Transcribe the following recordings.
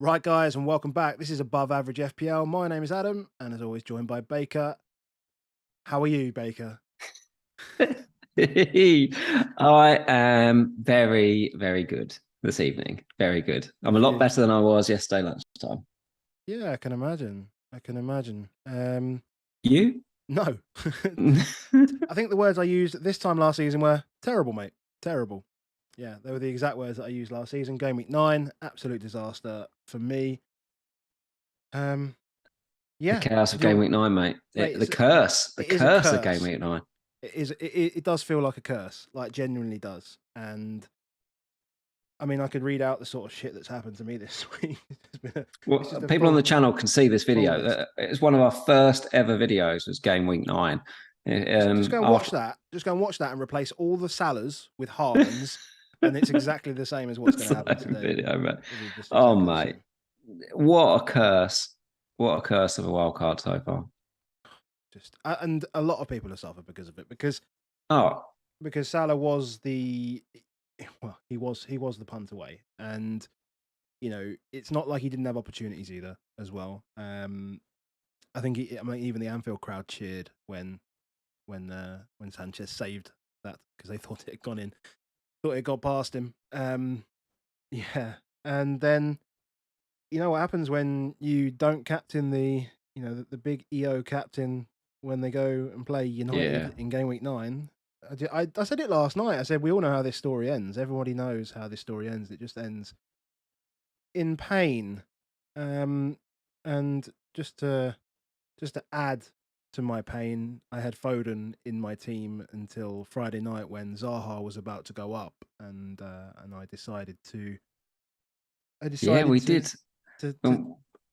Right, guys, and welcome back. This is Above Average FPL. My name is Adam, and as always, joined by Baker. How are you, Baker? I am very, very good this evening. Very good. I'm a lot Feeling... better than I was yesterday lunchtime. Yeah, I can imagine. I can imagine. You? No. I think the words I used this time last season were terrible, mate. Terrible. Yeah, they were the exact words that I used last season. Game week 9, absolute disaster for me. The Yeah. chaos of Do you game want... week 9, mate. Mate, The curse. The it is a curse of game curse. week 9. It does feel like a curse, like genuinely does. And I mean, I could read out the sort of shit that's happened to me this week. It's just Well, a people on the channel can see this full video. list. It's one of our first ever videos. Was game week 9. Just go and watch that. Just go and watch that and replace all the Salahs with Haalands, and it's exactly the same as what's going to happen today. Video, mate. It'll be just Oh, exactly the mate. same. What a curse. What a curse of a wild card so far. Just and a lot of people have suffered because of it. Because Oh, Salah was he was the punt away, and it's not like he didn't have opportunities either as well. I think even the Anfield crowd cheered when Sanchez saved that because they thought it had gone in, thought it got past him. Yeah, and then what happens when you don't captain the big EO captain when they go and play United in game week 9. I said it last night. I said we all know how this story ends. Everybody knows how this story ends. It just ends in pain. And just to add to my pain, I had Foden in my team until Friday night when Zaha was about to go up, and I decided to. yeah, we did.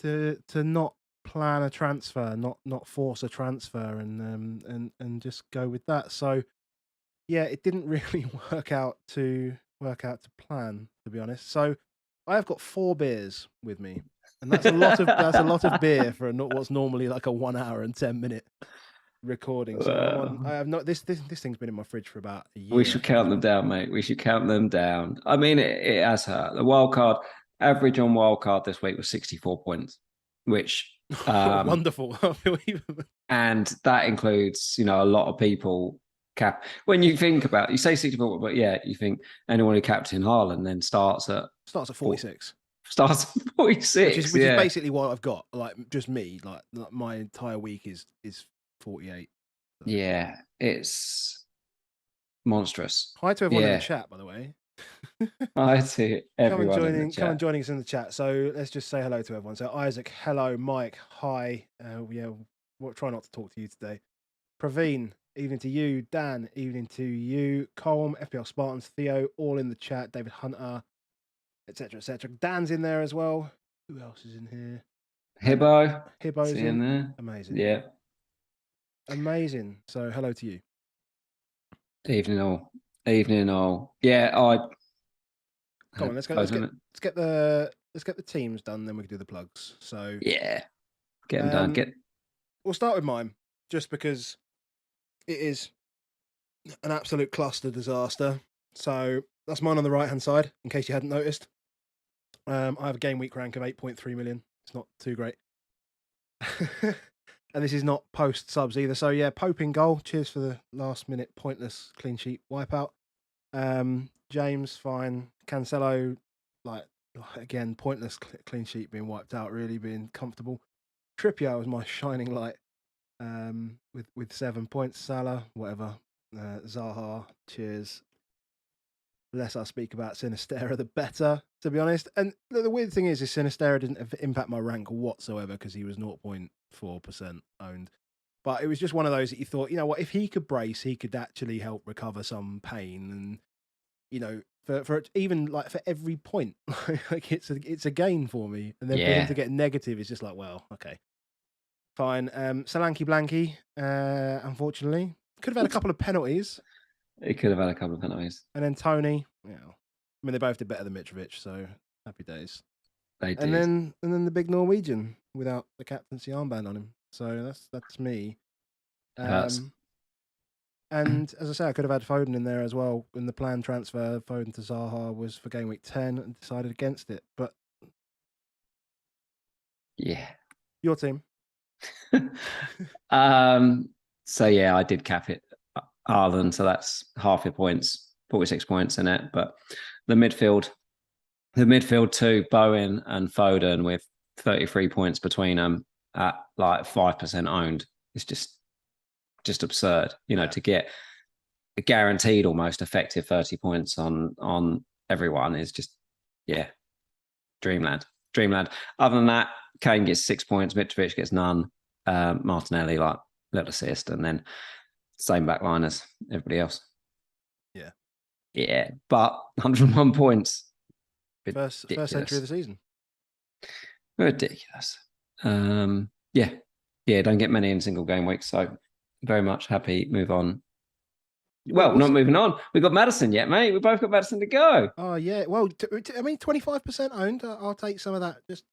To not plan a transfer, not force a transfer, and just go with that. So yeah, it didn't really work out to plan, to be honest. So I have got 4 beers with me, and that's a lot of beer for what's normally like a 1 hour and 10-minute recording. So I have not this thing's been in my fridge for about a year. We should count them down, mate. We should count them down. I mean, it has hurt. The wild card average on wild card this week was 64 points, which wonderful. and that includes, a lot of people cap. When you think about, you say 64, but yeah, you think anyone who captain Haaland then starts at 46. Starts at 46, which is basically what I've got. Like just me, like my entire week is 48. So. Yeah, it's monstrous. Hi to everyone in the chat, by the way. Hi to everyone in the chat. Come and joining us in the chat. So let's just say hello to everyone. So Isaac, hello. Mike, hi. We'll try not to talk to you today. Praveen, evening to you. Dan, evening to you. Colm, FPL Spartans, Theo, all in the chat. David Hunter, etc., etc. Dan's in there as well. Who else is in here? Hibbo's in there. Amazing. Yeah. Amazing. So hello to you. Evening all. Yeah, Come on, let's get the teams done, then we can do the plugs. So yeah, get them done. We'll start with mine, just because it is an absolute cluster disaster. So that's mine on the right hand side, in case you hadn't noticed. I have a game week rank of 8.3 million. It's not too great. And this is not post subs either. So yeah, Pope in goal. Cheers for the last minute pointless clean sheet wipeout. James, fine. Cancelo, again, pointless clean sheet being wiped out, really being comfortable. Trippier was my shining light. With 7 points. Salah, whatever. Zaha, cheers. The less I speak about Sinistera, the better, to be honest. And the weird thing is Sinistera didn't impact my rank whatsoever because he was 0.4% owned. But it was just one of those that you thought, what, if he could brace, he could actually help recover some pain. And, for even for every point, like it's a gain for me. And then for him to get negative is just like, well, okay. Fine. Solanke Blanky, unfortunately. Could have had a couple of penalties. It could have had a couple of penalties. And then Tony, they both did better than Mitrovic, so happy days. They did. And then the big Norwegian without the captaincy armband on him. So that's me. And as I say, I could have had Foden in there as well. In the planned transfer, Foden to Zaha was for game week 10 and decided against it. But Yeah. Your team. So yeah, I did cap it Haaland, so that's half your points, 46 points in it. But the midfield two, Bowen and Foden with 33 points between them at like 5% owned. It's just absurd, to get a guaranteed almost effective 30 points on everyone is just, dreamland. Other than that, Kane gets 6 points, Mitrovic gets none, Martinelli like little assist, and then same back line as everybody else. Yeah, but 101 points. First entry of the season. Ridiculous. Don't get many in single game weeks, so very much happy. Move on. Well, not moving on. We've got Maddison yet, mate. We both got Maddison to go. Oh yeah. Well, 25% owned. I'll take some of that. Just.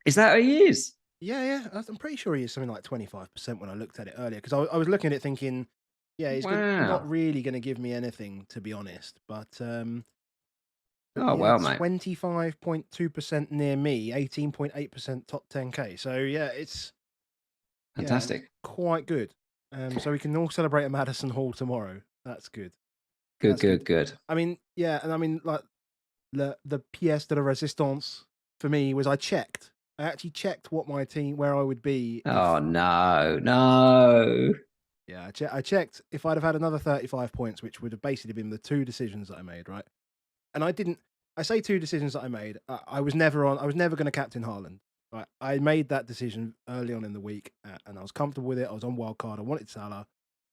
Is that who he is? Yeah. I'm pretty sure he is something like 25% when I looked at it earlier, because I was looking at it thinking, he's not really going to give me anything, to be honest. But mate. 25.2% near me, 18.8% top 10k. So it's fantastic, quite good. So we can all celebrate a Maddison Hall tomorrow. That's good. Good. I mean, like the pièce de la résistance for me was I actually checked what my team, where I would be. Oh no. Yeah, I checked if I'd have had another 35 points, which would have basically been the two decisions that I made, right? And I didn't. I say two decisions that I made. I was never going to captain Haaland. Right? I made that decision early on in the week, and I was comfortable with it. I was on wildcard. I wanted Salah.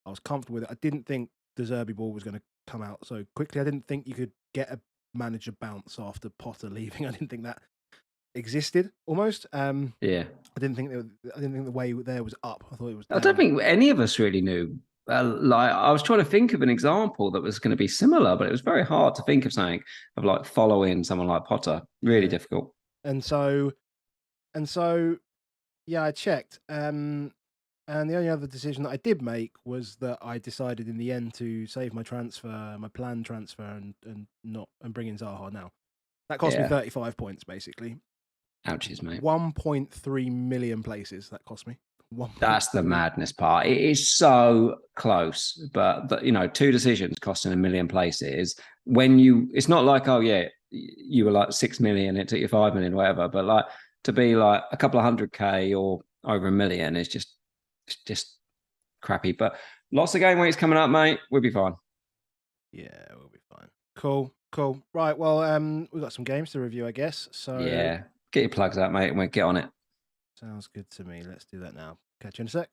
I was comfortable with it. I didn't think the Zerbi ball was going to come out so quickly. I didn't think you could get a manager bounce after Potter leaving. I didn't think that existed almost. I didn't think the way there was up. I thought it was down. I don't think any of us really knew. Like, I was trying to think of an example that was going to be similar, but it was very hard to think of something of like following someone like Potter. Really difficult. And so, I checked. And the only other decision that I did make was that I decided in the end to save my planned transfer, and bring in Zaha now. That cost me 35 points, basically. Ouchies, mate. 1.3 million places that cost me. That's the madness part. It is so close, but two decisions costing 1 million places. It's not like, you were like 6 million, it took you 5 million, whatever. But like to be like a couple of 100k or over 1 million is just crappy. But lots of game weeks coming up, mate. We'll be fine. Yeah, we'll be fine. Cool. Right. Well, we've got some games to review, I guess. So yeah, get your plugs out, mate, and we'll get on it. Sounds good to me. Let's do that now. Catch you in a sec.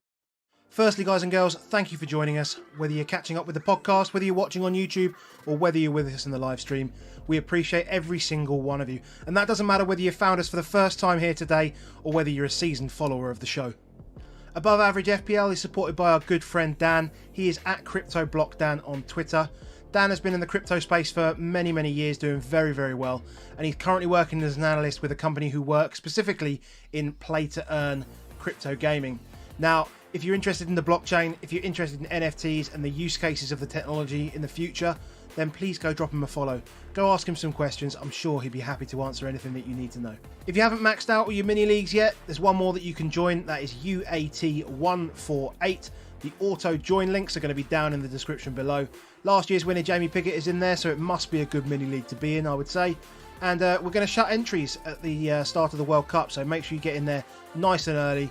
Firstly, guys and girls, thank you for joining us. Whether you're catching up with the podcast, whether you're watching on YouTube, or whether you're with us in the live stream, we appreciate every single one of you. And that doesn't matter whether you found us for the first time here today, or whether you're a seasoned follower of the show. Above Average FPL is supported by our good friend Dan. He is at CryptoBlockDan on Twitter. Dan has been in the crypto space for many, many years, doing very, very well. And he's currently working as an analyst with a company who works specifically in play-to-earn crypto gaming. Now, if you're interested in the blockchain, if you're interested in NFTs and the use cases of the technology in the future, then please go drop him a follow. Go ask him some questions. I'm sure he'd be happy to answer anything that you need to know. If you haven't maxed out all your mini leagues yet, there's one more that you can join. That is UAT148. The auto join links are going to be down in the description below. Last year's winner, Jamie Pickett, is in there, so it must be a good mini league to be in, I would say. And we're going to shut entries at the start of the World Cup, so make sure you get in there nice and early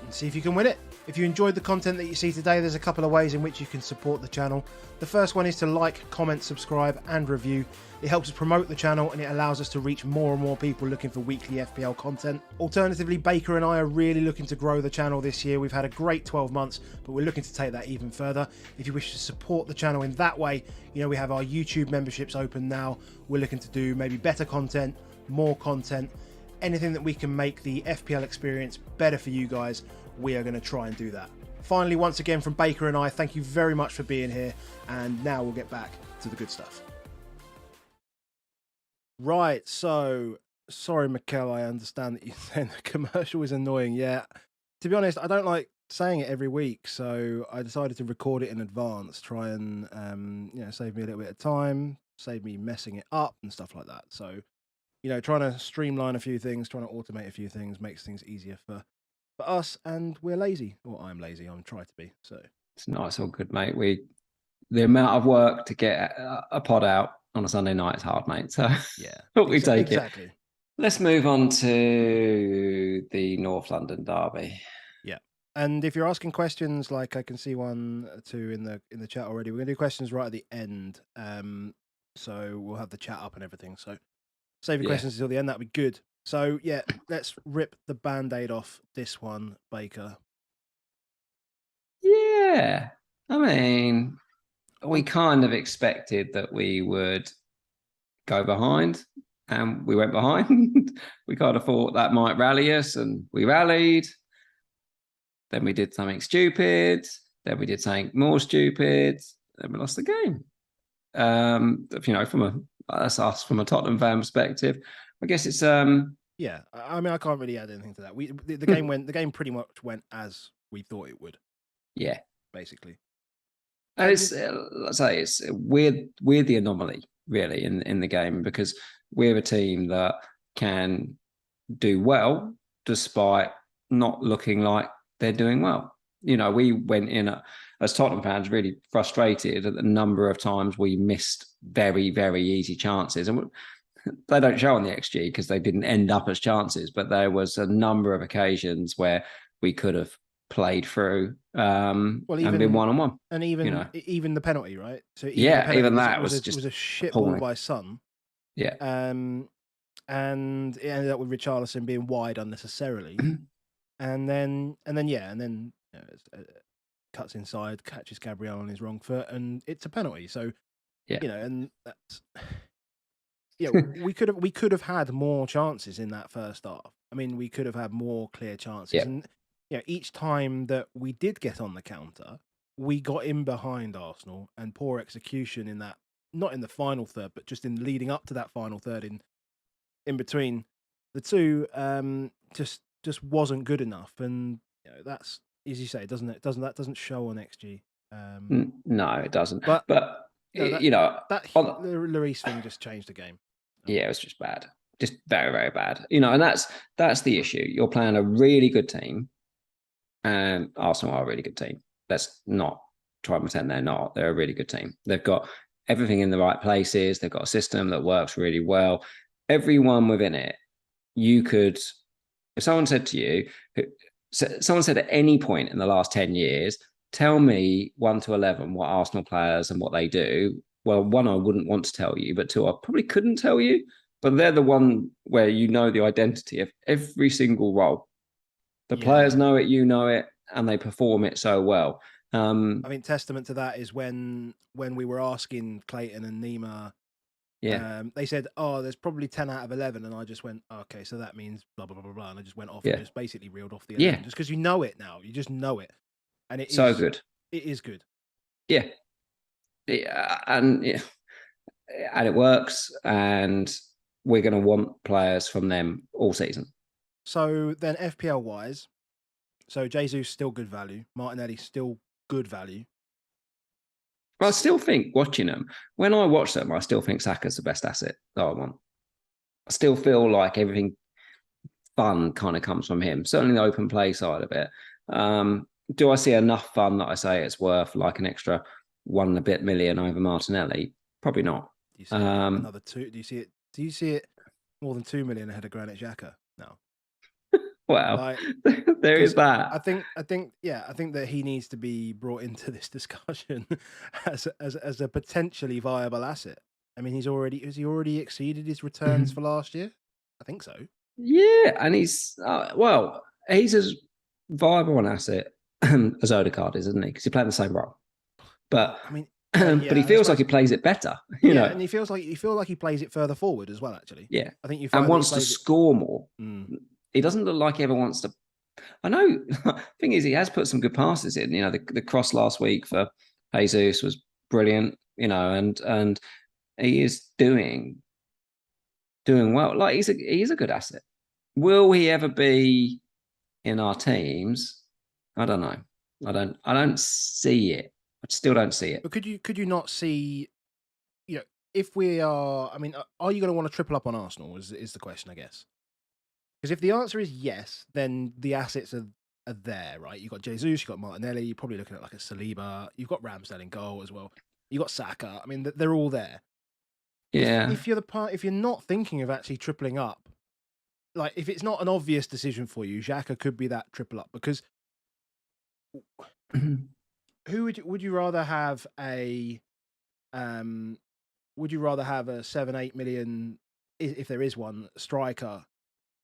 and see if you can win it. If you enjoyed the content that you see today, there's a couple of ways in which you can support the channel. The first one is to like, comment, subscribe and review. It helps us promote the channel and it allows us to reach more and more people looking for weekly FPL content. Alternatively, Baker and I are really looking to grow the channel this year. We've had a great 12 months, but we're looking to take that even further. If you wish to support the channel in that way, we have our YouTube memberships open now. We're looking to do maybe better content, more content, anything that we can make the FPL experience better for you guys. We are going to try and do that. Finally, once again from Baker and I, thank you very much for being here, and now we'll get back to the good stuff. Right, so sorry, Mikel, I understand that you said the commercial is annoying. Yeah, to be honest, I don't like saying it every week, so I decided to record it in advance, try and save me a little bit of time, save me messing it up and stuff like that. So trying to streamline a few things, trying to automate a few things makes things easier for us, and we're lazy. Well, I'm lazy. I'm trying to be. So it's nice, all good, mate. The amount of work to get a pod out on a Sunday night is hard, mate. So yeah, we take exactly. it. Let's move on to the North London derby. Yeah. And if you're asking questions, like I can see 1 or 2 in the chat already, we're gonna do questions right at the end. So we'll have the chat up and everything. So save your questions until the end. That'd be good. So yeah, let's rip the band-aid off this one, Baker. Yeah, I mean, we kind of expected that we would go behind, and we went behind. We kind of thought that might rally us, and we rallied. Then we did something stupid. Then we did something more stupid. Then we lost the game. That's us from a Tottenham fan perspective. I guess it's Yeah, I mean, I can't really add anything to that. The game the game pretty much went as we thought it would. Yeah, basically. And it's let's say we're the anomaly really in the game, because we're a team that can do well despite not looking like they're doing well. We went in as Tottenham fans really frustrated at the number of times we missed very, very easy chances. And they don't show on the XG because they didn't end up as chances, but there was a number of occasions where we could have played through and been one-on-one. And even the penalty, right? So even that was a shit ball by Son. Yeah. And it ended up with Richarlison being wide unnecessarily. and then cuts inside, catches Gabriel on his wrong foot, and it's a penalty. So and that's we could have had more chances in that first half. I mean, we could have had more clear chances, and each time that we did get on the counter, we got in behind Arsenal, and poor execution in that, not in the final third, but just in leading up to that final third in between the two, just wasn't good enough. And that's, as you say, that doesn't show on XG. No, it doesn't. But that Lloris thing just changed the game. Yeah, it was just bad, just very, very bad. And that's the issue. You're playing a really good team, and Arsenal are a really good team. Let's not try and pretend they're not. They're a really good team. They've got everything in the right places. They've got a system that works really well. Everyone within it, you could, if someone said to you, someone said at any point in the last 10 years, tell me 1 to 11 what Arsenal players and what they do. Well, 1, I wouldn't want to tell you, but 2, I probably couldn't tell you. But they're the one where the identity of every single role. The players know it, you know it, and they perform it so well. I mean, testament to that is when we were asking Clayton and Nima, they said, "Oh, there's probably 10 out of 11," and I just went, "Okay, so that means blah blah blah blah," and I just went off and just basically reeled off the 11, just because you know it now, you just know it, and it's so good. It is good. Yeah, and it works, and we're going to want players from them all season. So then FPL wise, so Jesus still good value, Martinelli still good value. I still think watching them, when I watch them, I still think Saka's the best asset that I want. I still feel like everything fun kind of comes from him, certainly the open play side of it. Do I see enough fun that I say it's worth like an extra 1 and a bit million over Martinelli? Probably not. Do you see another 2? Do you see it more than 2 million ahead of Granit Xhaka? No. Well, there is that. I think that he needs to be brought into this discussion as a potentially viable asset. I mean, has he already exceeded his returns for last year? I think so. Yeah, and he's as viable an asset as Odegaard is, isn't he? Because he played the same role. But I mean, but he feels like he plays it better. You know, and he feels like he plays it further forward as well. Actually, yeah, I think and wants to score more. He doesn't look like he ever wants to. I know. The thing is, he has put some good passes in. The cross last week for Jesus was brilliant. And he is doing well. Like he's a good asset. Will he ever be in our teams? I don't know. I don't see it. I still don't see it. But could you not see? if we are, I mean, are you going to want to triple up on Arsenal? Is the question, I guess. Because if the answer is yes, then the assets are there, right? You've got Jesus, you've got Martinelli, you're probably looking at like a Saliba, you've got Ramsdale in goal as well. You've got Saka. I mean, they're all there. Yeah. If you're not thinking of actually tripling up, like if it's not an obvious decision for you, Xhaka could be that triple up because who would you rather have would you rather have a 7-8 million if there is one striker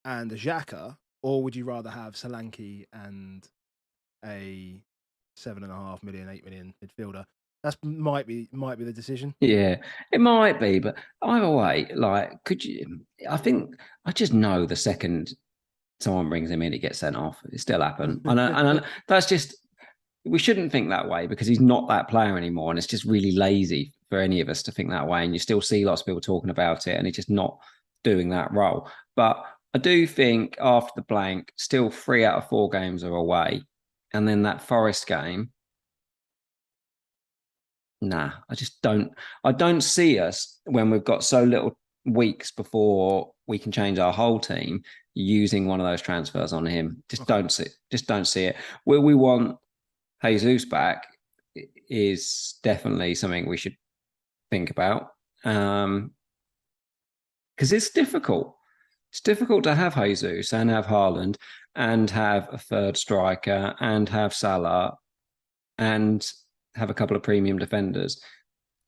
and a Xhaka, or would you rather have Solanke and a 7.5 million, 8 million midfielder? That might be the decision. Yeah, it might be, but either way, like, could you? I think I just know the second someone brings him in, he gets sent off. It still happen, and that's just we shouldn't think that way because he's not that player anymore, and it's just really lazy for any of us to think that way. And you still see lots of people talking about it, and he's just not doing that role. But I do think after the blank, still 3 out of 4 games are away, and then that Forest game. Nah, I just don't. I don't see us when we've got so little weeks before we can change our whole team using one of those transfers on him. Just don't see. Just don't see it. Will we want Jesus back? Is definitely something we should think about because it's difficult. It's difficult to have Jesus and have Haaland and have a third striker and have Salah and have a couple of premium defenders.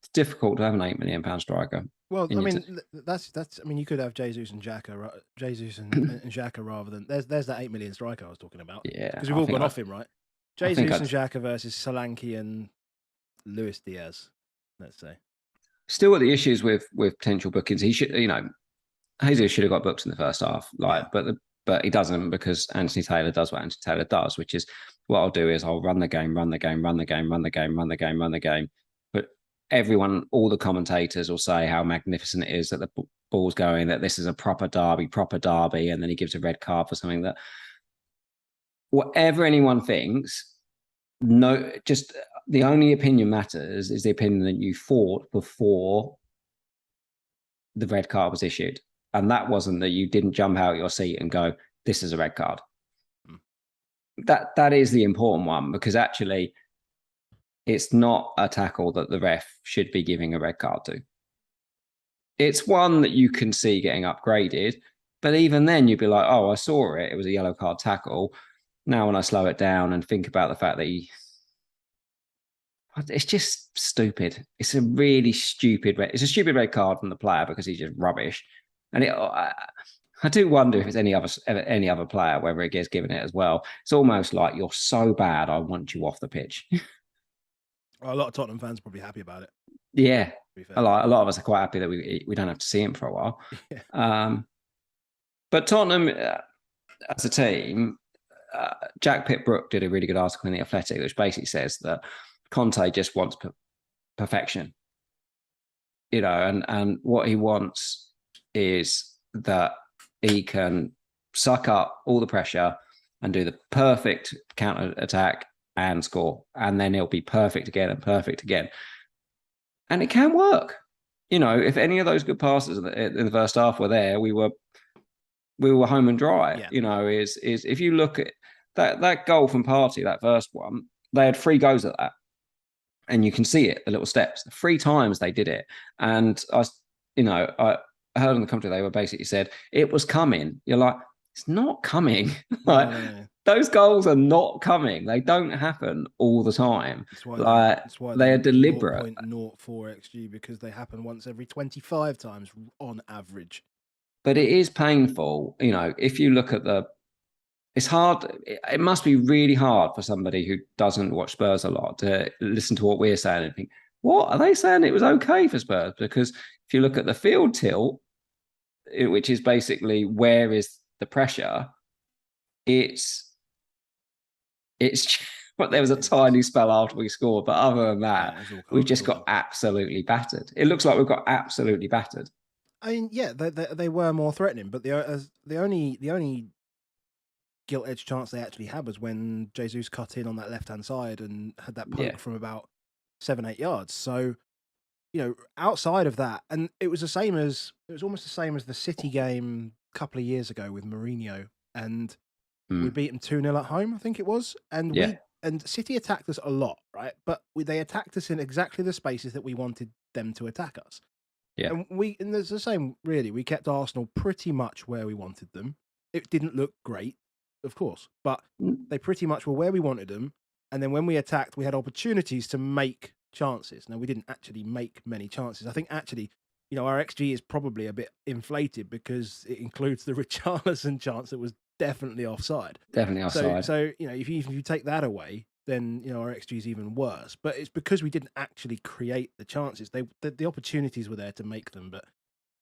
It's difficult to have an £8 million striker. Well, I mean, that's. I mean, you could have Jesus and Xhaka, and Xhaka rather than there's that 8 million striker I was talking about. Yeah, because we've all gone off him, right? Jesus and Xhaka versus Solanke and Luis Diaz. Let's say. Still got the issues with potential bookings. He should, Jesus should have got booked in the first half, but he doesn't because Anthony Taylor does what Anthony Taylor does, which is what I'll do is I'll run the game. But everyone, all the commentators will say how magnificent it is that the ball's going, that this is a proper derby, and then he gives a red card for something that whatever anyone thinks, no, just the only opinion matters is the opinion that you thought before the red card was issued. And that wasn't that you didn't jump out your seat and go, this is a red card. That is the important one because actually it's not a tackle that the ref should be giving a red card to. It's one that you can see getting upgraded, but even then you'd be like, oh, I saw it. It was a yellow card tackle. Now when I slow it down and think about the fact that it's just stupid. It's a really stupid it's a stupid red card from the player because he's just rubbish. And I do wonder if it's any other player, whether it gets given it as well. It's almost like you're so bad, I want you off the pitch. Well, a lot of Tottenham fans are probably happy about it. Yeah, a lot of us are quite happy that we don't have to see him for a while. Yeah. But Tottenham, as a team, Jack Pitt-Brooke did a really good article in The Athletic, which basically says that Conte just wants perfection, and what he wants is that he can suck up all the pressure and do the perfect counter attack and score, and then he'll be perfect again and perfect again, and it can work. If any of those good passes in the first half were there, we were home and dry. Yeah. Is if you look at that goal from Partey, that first one, they had 3 goes at that. And you can see it, the little steps. 3 times they did it. And I heard on the commentary, they were basically said, it was coming. You're like, it's not coming. No. Those goals are not coming. They don't happen all the time. That's why they are deliberate. 0.04 XG because they happen once every 25 times on average. But it is painful. If you look at it's hard. It must be really hard for somebody who doesn't watch Spurs a lot to listen to what we're saying and think, what are they saying? It was okay for Spurs because if you look at the field tilt, which is basically where is the pressure, it's. But there was a tiny spell after we scored, but other than that, we've just got absolutely battered. It looks like we've got absolutely battered. I mean, yeah, they were more threatening, but the only gilt-edged chance they actually had was when Jesus cut in on that left-hand side and had that poke from about 7-8 yards. So outside of that, and it was almost the same as the City game a couple of years ago with Mourinho, and we beat them 2-0 at home, I think it was, and Yeah. City attacked us a lot, right? But they attacked us in exactly the spaces that we wanted them to attack us. Yeah. And there's the same, really. We kept Arsenal pretty much where we wanted them. It didn't look great, of course, but they pretty much were where we wanted them. And then when we attacked, we had opportunities to make chances. Now, we didn't actually make many chances. I think actually, our XG is probably a bit inflated because it includes the Richarlison chance that was definitely offside. Definitely offside. So if you take that away, then our XG is even worse. But it's because we didn't actually create the chances. The opportunities were there to make them, but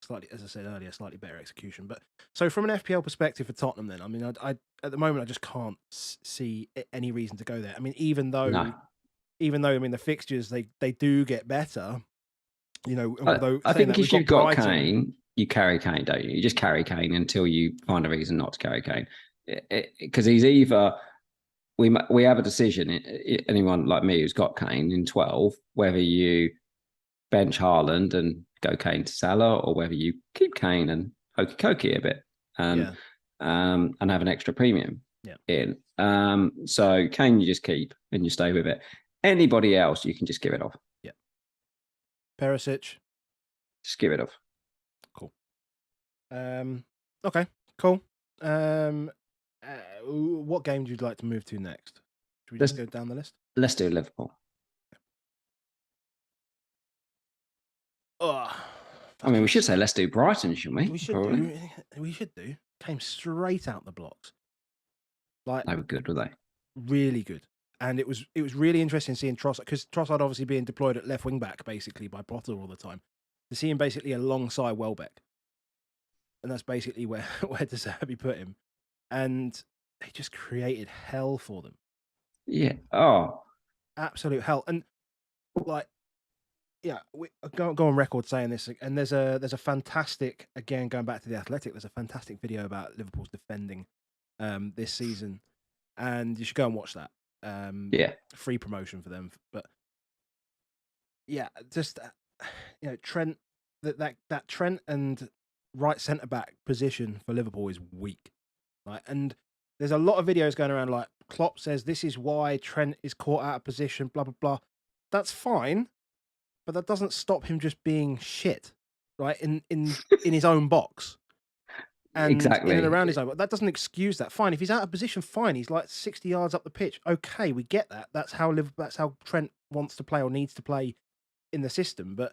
slightly, as I said earlier, slightly better execution. But so from an FPL perspective for Tottenham, then I at the moment I just can't see any reason to go there. I mean, even though the fixtures they do get better. Although I think if you've got Brighton, Kane, you carry Kane, don't you? You just carry Kane until you find a reason not to carry Kane, because he's either we have a decision. Anyone like me who's got Kane in 12, whether you bench Haaland and go Kane to Salah, or whether you keep Kane and hokey a bit and have an extra premium in. So Kane you just keep and you stay with it. Anybody else you can just give it off. Yeah. Perisic. Just give it off. Cool. Okay. Cool. What game would you like to move to next? Should we just go down the list? Let's do Liverpool. Oh, I mean, we should say let's do Brighton, shouldn't we? We should do. Came straight out the blocks. They were good, were they? Really good. And it was really interesting seeing Trossard, because Trossard obviously being deployed at left wing back basically by Potter all the time. To see him basically alongside Welbeck, and that's basically where De Zerbi put him, and they just created hell for them. Yeah. Oh, absolute hell. And we go on record saying this. And there's a fantastic, again going back to the Athletic, there's a fantastic video about Liverpool's defending this season, and you should go and watch that. Free promotion for them, but just Trent, that Trent and right centre back position for Liverpool is weak, and there's a lot of videos going around like Klopp says this is why Trent is caught out of position, blah blah blah. That's fine, but that doesn't stop him just being shit, right, in his own box. And exactly. In and around his own. That doesn't excuse that. Fine, if he's out of position, fine. He's like 60 yards up the pitch. Okay, we get that. That's how Trent wants to play or needs to play in the system. But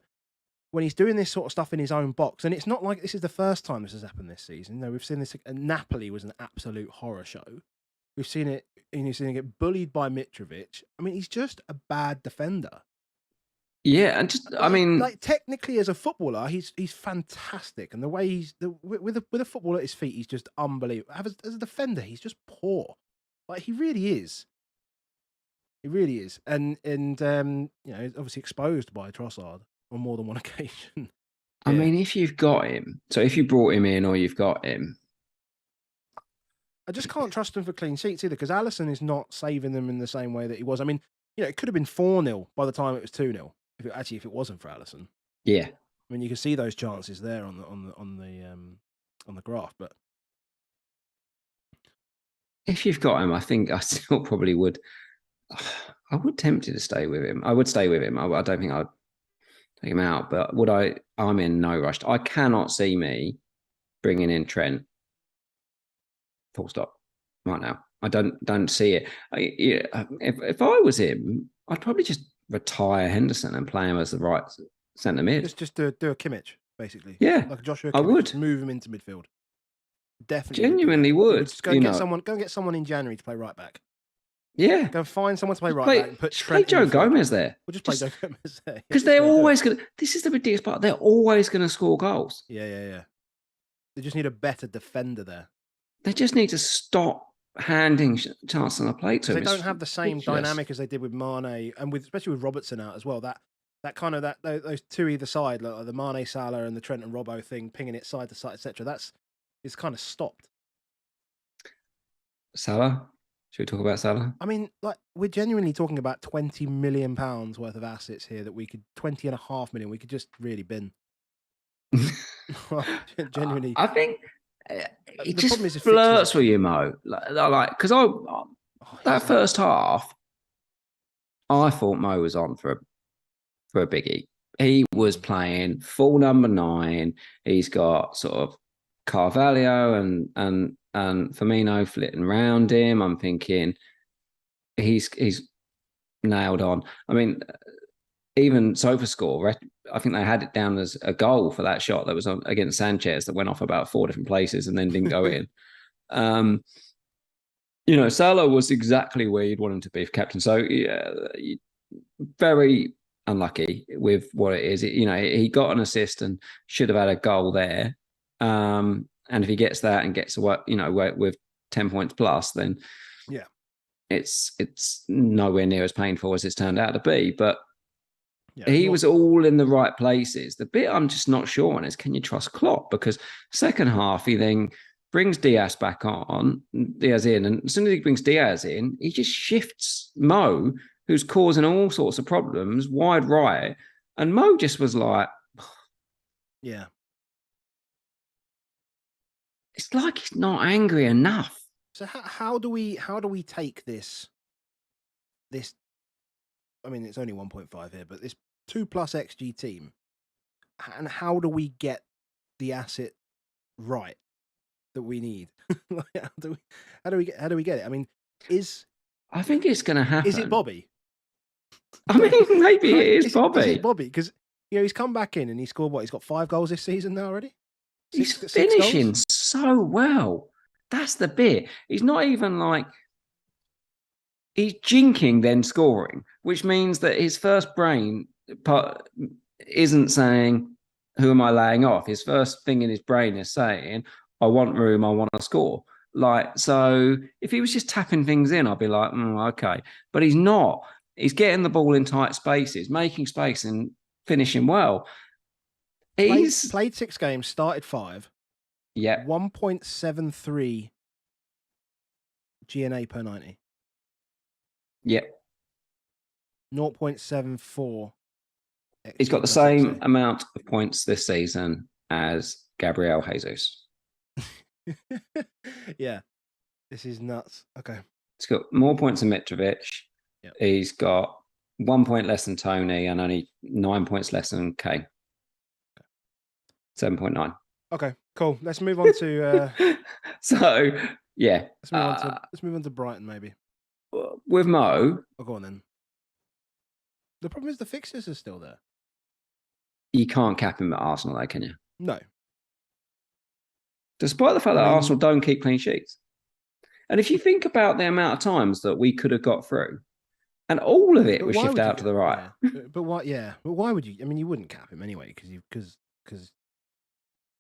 when he's doing this sort of stuff in his own box, and it's not like this is the first time this has happened this season. We've seen this. Napoli was an absolute horror show. We've seen it, and you've seen him get bullied by Mitrovic. I mean, he's just a bad defender. Yeah, and just technically as a footballer, he's fantastic, and the way with a football at his feet, he's just unbelievable. As a defender, he's just poor. He really is. He really is, and obviously exposed by Trossard on more than one occasion. I mean, if you've got him, so if you brought him in or you've got him, I just can't trust him for clean sheets either, because Alisson is not saving them in the same way that he was. I mean, it could have been 4-0 by the time it was 2-0. If it wasn't for Alisson, yeah. I mean, you can see those chances there on the graph. But if you've got him, I think I still probably would. I would tempt you to stay with him. I would stay with him. I don't think I'd take him out. But would I? I'm in no rush. I cannot see me bringing in Trent. Full stop. Right now, I don't see it. If I was him, I'd probably just retire Henderson and play him as the right centre mid. Just do a Kimmich, basically. Yeah, like Joshua Kimmich. I would just move him into midfield. Definitely, genuinely would. Just go and get someone in January to play right back. Yeah, go find someone to play right back. And put Trent play Joe Gomez there. We'll just play Joe Gomez there because they're always going to. This is the ridiculous part. They're always going to score goals. Yeah. They just need a better defender there. They just need to stop handing chances on the plate to him. They don't have the same dynamic as they did with Mane and especially with Robertson out as well. That kind of those two either side, like the Mane Salah and the Trent and Robbo thing, pinging it side to side, etc. It's kind of stopped. Salah, Should we talk about Salah? I mean, like, we're genuinely talking about £20 million worth of assets here that we could, 20.5 million, we could just really bin. Genuinely. I think it The just problem is if flirts fixtures with you, Mo. Like, because that first half, I thought Mo was on for a biggie. He was playing full number 9. He's got sort of Carvalho and Firmino flitting around him. I'm thinking he's nailed on. I mean, even SofaScore, I think they had it down as a goal for that shot that was on against Sanchez that went off about 4 different places and then didn't go in. Salah was exactly where you'd want him to be for captain. So yeah, very unlucky with what it is. He got an assist and should have had a goal there. And if he gets that and gets what with 10 points plus, then yeah, it's nowhere near as painful as it's turned out to be. But yeah, he was all in the right places. The bit I'm just not sure on is, can you trust Klopp? Because second half, he then brings Diaz in, and as soon as he brings Diaz in, he just shifts Mo, who's causing all sorts of problems, wide right. And Mo just was like, yeah. It's like he's not angry enough. So how do we take this? I mean, it's only 1.5 here, but this 2+ XG team, and how do we get the asset right that we need? How do we get it? I mean, I think it's going to happen. Is it Bobby? I mean, maybe it is Bobby. Is it Bobby? Because he's come back in and he scored what? He's got 5 goals this season now already. He's finishing so well. That's the bit. He's not even like he's jinking then scoring, which means that his first brain part isn't saying, "Who am I laying off?" His first thing in his brain is saying, "I want room. I want to score." Like, so if he was just tapping things in, I'd be like, okay. But he's not. He's getting the ball in tight spaces, making space and finishing well. He's played 6 games, started 5. Yeah. 1.73 GNA per 90. Yep. 0.74. He's got the same amount of points this season as Gabriel Jesus. Yeah. This is nuts. Okay. He's got more points than Mitrovic. Yep. He's got 1 point less than Tony and only 9 points less than Kane. 7.9. Okay, cool. Let's move on to. So yeah, let's move on to Brighton maybe. With Mo. Oh, go on then. The problem is the fixtures are still there. You can't cap him at Arsenal, though, can you? No. Despite the fact that Arsenal don't keep clean sheets, and if you think about the amount of times that we could have got through, and all of it was shifted out to the right. Yeah. But why? Yeah, but why would you? I mean, you wouldn't cap him anyway because.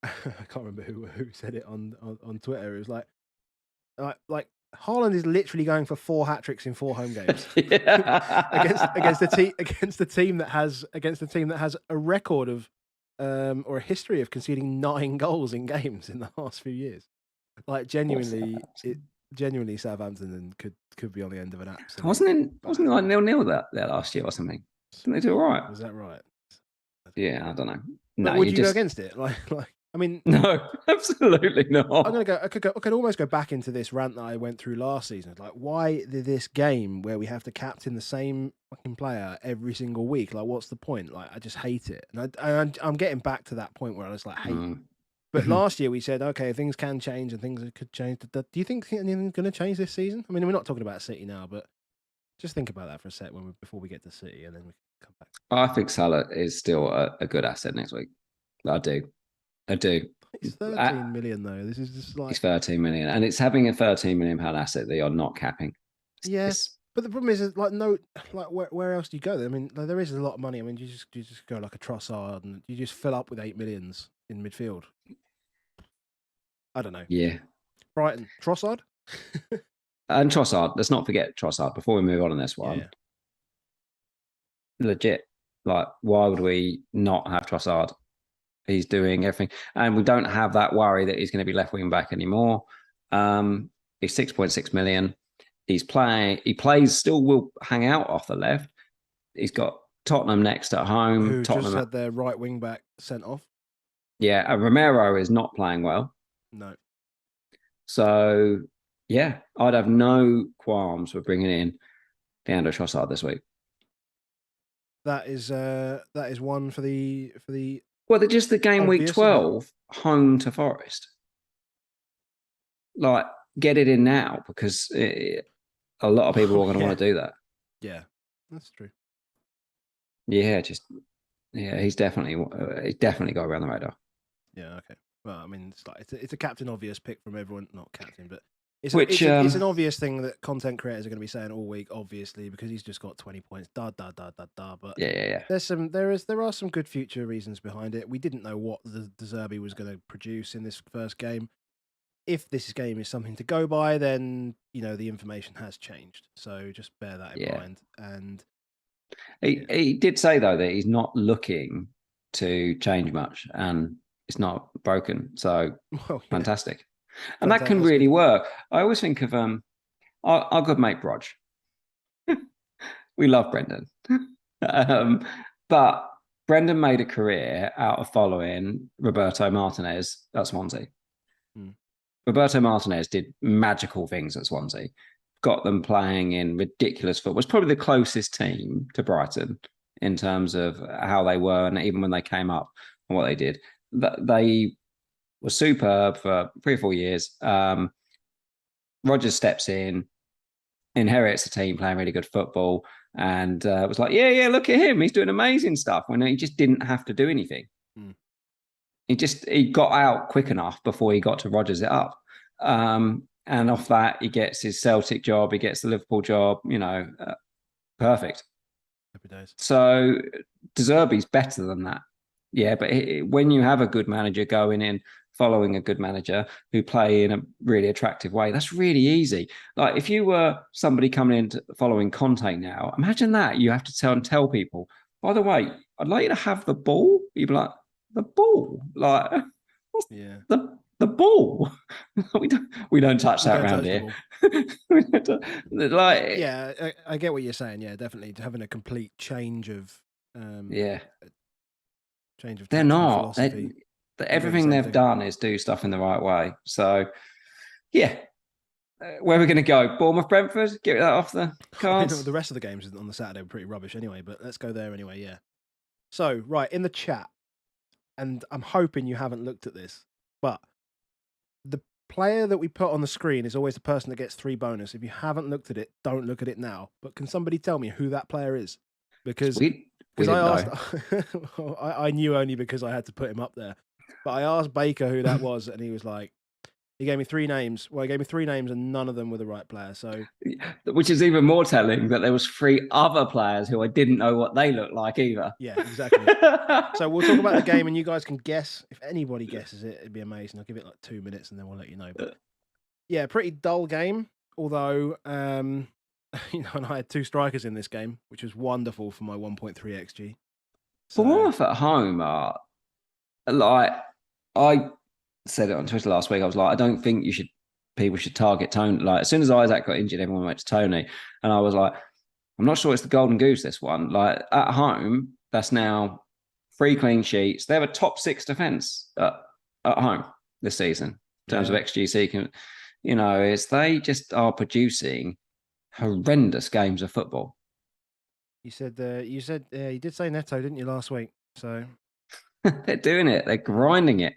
I can't remember who said it on Twitter. It was like Haaland is literally going for 4 hat-tricks in 4 home games against the team that has a record of or a history of conceding 9 goals in games in the last few years. Like genuinely Southampton could be on the end of an absolute. Wasn't it like 0-0 there last year or something? Didn't they do all right? Was that right? Yeah, I don't know. No, would you go against it? Like, I mean, no, absolutely not. I'm gonna go. I could almost go back into this rant that I went through last season. Like, why this game where we have to captain the same fucking player every single week? Like, what's the point? Like, I just hate it, and I'm getting back to that point where I was like, hate. But last year we said, okay, things can change and things could change. Do you think anything's going to change this season? I mean, we're not talking about City now, but just think about that for a sec before we get to City, and then we can come back. I think Salah is still a good asset next week. I do. It's 13 million though. This is just like it's 13 million, and it's having a 13 million pound asset that you're not capping. Yes, but the problem is where else do you go? I mean, there is a lot of money. I mean, you just go like a Trossard, and you just fill up with 8 millions in midfield. I don't know. Yeah, Brighton Trossard and Trossard. Let's not forget Trossard before we move on this one. Yeah. Legit, like, why would we not have Trossard? He's doing everything, and we don't have that worry that he's going to be left wing back anymore. He's 6.6 million. He's playing. He plays. Still will hang out off the left. He's got Tottenham next at home. Who Tottenham just had their right wing back sent off. Yeah, Romero is not playing well. No. So, yeah, I'd have no qualms with bringing in Leandro Trossard this week. That is one for the Well, they're just the game week obvious, 12 home to Forest. Like, get it in now because a lot of people are going to want to do that. Yeah, that's true. Yeah, he's definitely got around the radar. Yeah, okay. Well, I mean, it's a captain obvious pick from everyone. Not captain, but it's an obvious thing that content creators are going to be saying all week, obviously, because he's just got 20 points. But yeah. There are some good future reasons behind it. We didn't know what the De Zerbi was going to produce in this first game. If this game is something to go by, then the information has changed. So just bear that in mind. And he did say though that he's not looking to change much, and it's not broken. So fantastic. And that can really work. I always think of our good mate Brog. We love Brendan. But Brendan made a career out of following Roberto Martinez at Swansea. Roberto Martinez did magical things at Swansea. Got them playing in ridiculous football. Was probably the closest team to Brighton in terms of how they were, and even when they came up and what they did. They were superb for 3 or 4 years. Rodgers steps in, inherits the team playing really good football, and was like, yeah, look at him. He's doing amazing stuff when he just didn't have to do anything. He got out quick enough before he got to Rodgers it up. And off that, he gets his Celtic job, he gets the Liverpool job, perfect. Happy days. So De Zerbi's better than that. Yeah, but when you have a good manager going in, following a good manager who play in a really attractive way, that's really easy. Like if you were somebody coming in following Conte now, imagine that you have to tell people, by the way, I'd like you to have the ball. You'd be like, the ball? Like, yeah. The ball. we don't touch that around here. Yeah, I get what you're saying. Yeah, definitely having a complete change of change of they're not philosophy. Everything they've done is do stuff in the right way. So yeah, where are we going to go? Bournemouth, Brentford. Get that off the cards. The rest of the games on the Saturday were pretty rubbish anyway, but let's go there anyway. Yeah. So right in the chat, and I'm hoping you haven't looked at this, but the player that we put on the screen is always the person that gets 3 bonus. If you haven't looked at it, don't look at it now. But can somebody tell me who that player is? Because I asked, I knew only because I had to put him up there. But I asked Baker who that was, and he was like, he gave me 3 names. Well, he gave me 3 names, and none of them were the right player. So, which is even more telling that there was 3 other players who I didn't know what they looked like either. Yeah, exactly. So we'll talk about the game, and you guys can guess. If anybody guesses it, it'd be amazing. I'll give it like 2 minutes, and then we'll let you know. But yeah, pretty dull game. Although, and I had 2 strikers in this game, which was wonderful for my 1.3 xG. So, Bournemouth at home are like, I said it on Twitter last week. I was like, I don't think people should target Tony. Like as soon as Isaac got injured, everyone went to Tony, and I was like, I'm not sure it's the golden goose. This one, like at home, that's now 3 clean sheets. They have a top 6 defense at home this season in terms of XGC. They just are producing horrendous games of football. You did say Neto, didn't you, last week? So they're doing it. They're grinding it.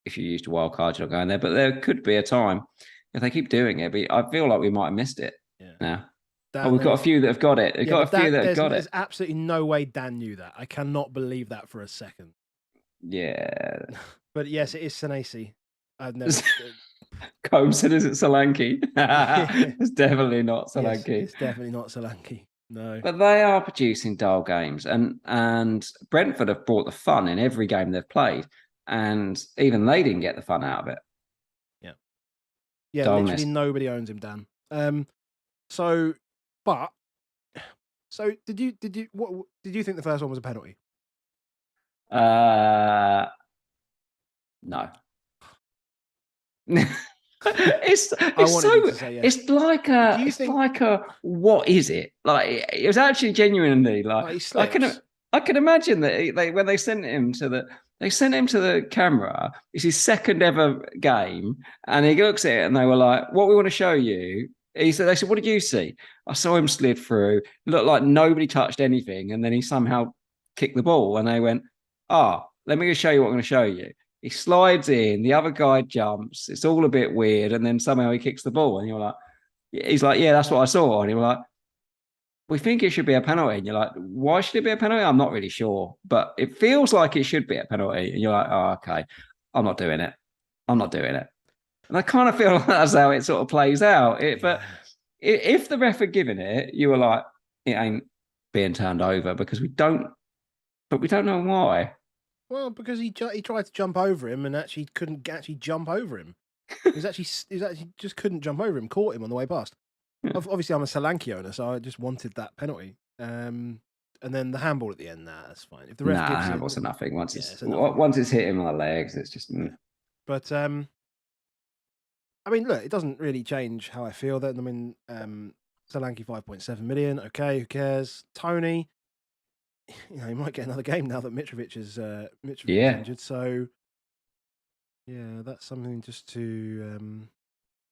If you used a wild card, you're not going there. But there could be a time if they keep doing it. But I feel like we might have missed it now. We've got a few that have got it. We've got a few that have got it. There's absolutely no way Dan knew that. I cannot believe that for a second. Yeah. But yes, it is Senesi. I've never. Combs said, "Is it Solanke?" It's definitely not Solanke. Yes, it's definitely not Solanke. No. But they are producing dull games, and Brentford have brought the fun in every game they've played, and even they didn't get the fun out of it. Yeah. Dullness. Literally nobody owns him, Dan. So did you think the first one was a penalty? No. I wanted you to say yes. it's like a what is it? Like it was actually genuinely like he slips. I can imagine that when they sent him to the camera. It's his second ever game, and he looks at it, and they were like, "What we want to show you." They said, "What did you see?" I saw him slid through. Looked like nobody touched anything, and then he somehow kicked the ball, and they went, let me just show you what I'm going to show you." He slides in, the other guy jumps. It's all a bit weird, and then somehow he kicks the ball, and you're like, he's like, "Yeah, that's what I saw." And you're like, "We think it should be a penalty." And you're like, "Why should it be a penalty?" I'm not really sure, but it feels like it should be a penalty. And you're like, "Oh, okay, I'm not doing it. I'm not doing it." And I kind of feel like that's how it sort of plays out. But if the ref had given it, you were like, it ain't being turned over because we don't know why. Well, because he tried to jump over him and actually couldn't jump over him. He actually just couldn't jump over him. Caught him on the way past. Yeah. Obviously, I'm a Solanke owner, so I just wanted that penalty. And then the handball at the end. That's fine. If the ref gives handball's nothing. Once it's hit him on the legs, it's just. But I mean, look, it doesn't really change how I feel. Then I mean, Solanke 5.7 million. Okay, who cares? Tony. You know, he might get another game now that Mitrovic is injured. So, yeah, that's something just to.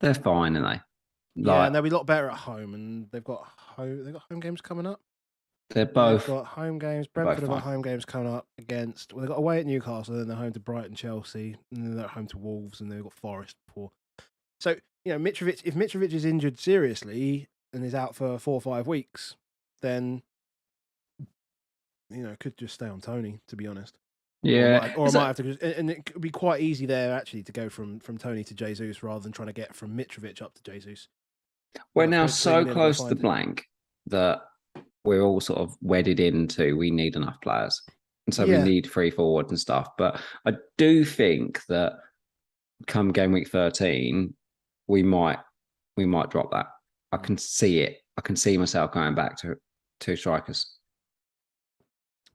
They're fine, aren't they? Yeah, and they'll be a lot better at home, and they've got home games coming up. They've got home games. Brentford have got home games coming up against. Well, they've got away at Newcastle, then they're home to Brighton, Chelsea, and then they're home to Wolves, and they've got Forest. So if Mitrovic is injured seriously and is out for 4 or 5 weeks, then. Could just stay on Tony, to be honest. Yeah. Or I might have to, and it could be quite easy there actually to go from Tony to Jesus rather than trying to get from Mitrovic up to Jesus. We're now so close to the blank that we're all sort of wedded into we need enough players. And so we need free forward and stuff. But I do think that come game week 13, we might drop that. I can see it. I can see myself going back to 2 strikers.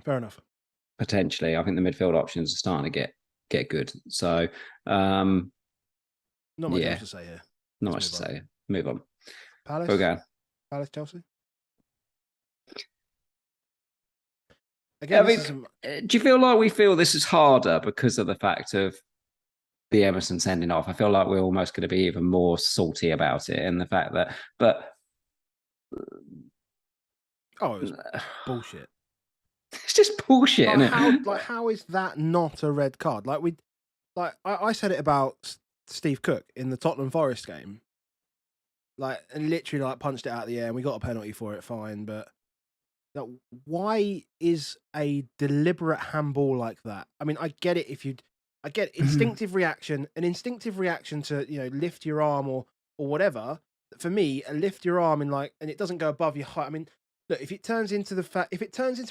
Fair enough. Potentially, I think the midfield options are starting to get good. So, not much else to say here. Not much to say. Move on. Palace. Okay. Palace, Chelsea. Again, do you feel like we feel this is harder because of the fact of the Emerson sending off? I feel like we're almost going to be even more salty about it, and the fact that, but it was bullshit. It's just bullshit, isn't it? How is that not a red card? I said it about Steve Cook in the Tottenham Forest game. And literally punched it out of the air, and we got a penalty for it, fine. But why is a deliberate handball like that? I mean, I get it I get instinctive reaction, an instinctive reaction to lift your arm or whatever. For me, a lift your arm and it doesn't go above your height. I mean. Look, if it turns into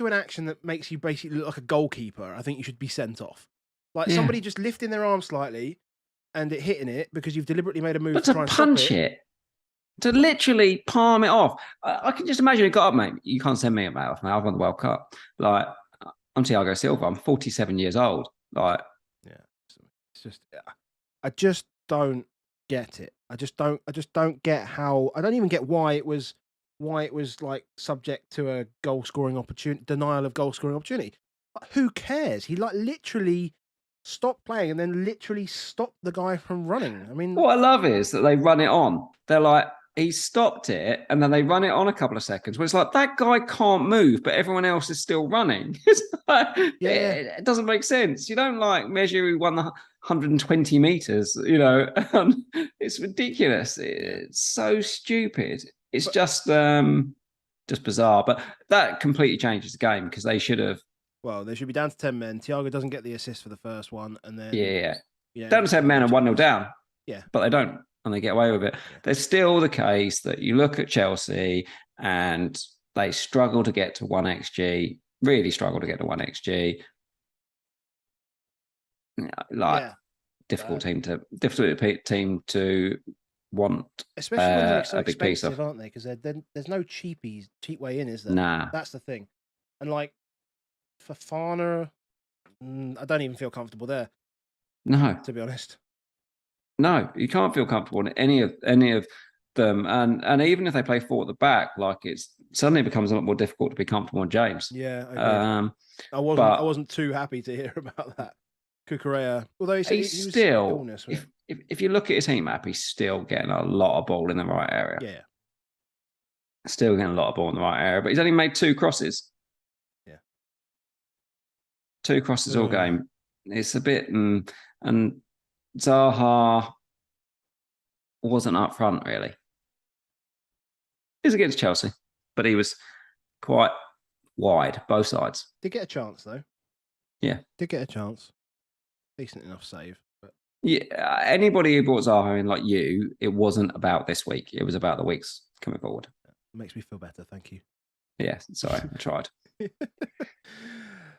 an action that makes you basically look like a goalkeeper, I think you should be sent off. Somebody just lifting their arm slightly and it hitting it because you've deliberately made a move to try and punch it. To literally palm it off. I can just imagine it got up, mate. You can't send me a mail, mate. I've won the World Cup. I'm Thiago Silva. I'm 47 years old. Yeah, it's just I just don't get it. I just don't get how. I don't even get why it was subject to a goal scoring opportunity, denial of goal scoring opportunity. Who cares? He literally stopped playing and then literally stopped the guy from running. I mean, what I love is that they run it on. They're like, he stopped it, and then they run it on a couple of seconds. Where it's like that guy can't move, but everyone else is still running. It doesn't make sense. You don't measure who won the 120 meters. It's ridiculous. It's so stupid. It's just bizarre, but that completely changes the game because they should have. Well, they should be down to 10 men. Thiago doesn't get the assist for the first one, and then down to 10 men and 1-0 down. Yeah, but they don't, and they get away with it. Yeah. There's still the case that you look at Chelsea and they struggle to get to 1xG. Really struggle to get to 1xG. Difficult team to want, especially when they're so expensive, aren't they? Because there's no cheap way in, is there? Nah, that's the thing. And Fofana, I don't even feel comfortable there. No, to be honest. No, you can't feel comfortable in any of them. And even if they play four at the back, like it's suddenly becomes a lot more difficult to be comfortable on James. Yeah, I agree. I But wasn't too happy to hear about that. Kukurea, although he said he's he was still, illness. if you look at his heat map, he's still getting a lot of ball in the right area. Yeah. Still getting a lot of ball in the right area, but he's only made 2 crosses. Yeah. 2 crosses all game. It's a bit, and Zaha wasn't up front really. He was against Chelsea, but he was quite wide, both sides. Did get a chance though. Yeah. Did get a chance. Decent enough save. But... Yeah, anybody who brought Zaha in like you, it wasn't about this week. It was about the weeks coming forward. Makes me feel better. Thank you. Yeah, sorry, I tried.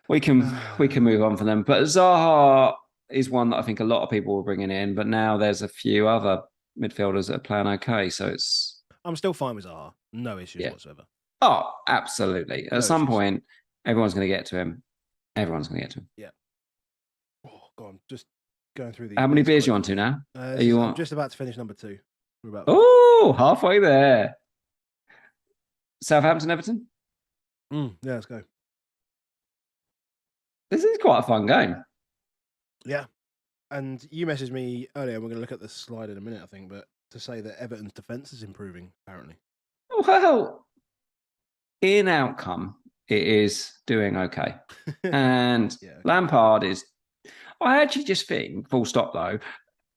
We can move on from them. But Zaha is one that I think a lot of people were bringing in, but now there's a few other midfielders that are playing okay. So I'm still fine with Zaha. No issues whatsoever. Oh, absolutely. At some point, everyone's going to get to him. Everyone's going to get to him. Yeah. Oh, God, I'm just going through these. How many beers are you on to now? I'm just about to finish number 2. We're about halfway there. Southampton, Everton? Yeah, let's go. This is quite a fun game. Yeah. And you messaged me earlier, we're going to look at the slide in a minute, I think, but to say that Everton's defence is improving, apparently. Well, in outcome, it is doing okay. And Lampard is... I actually just think, full stop though,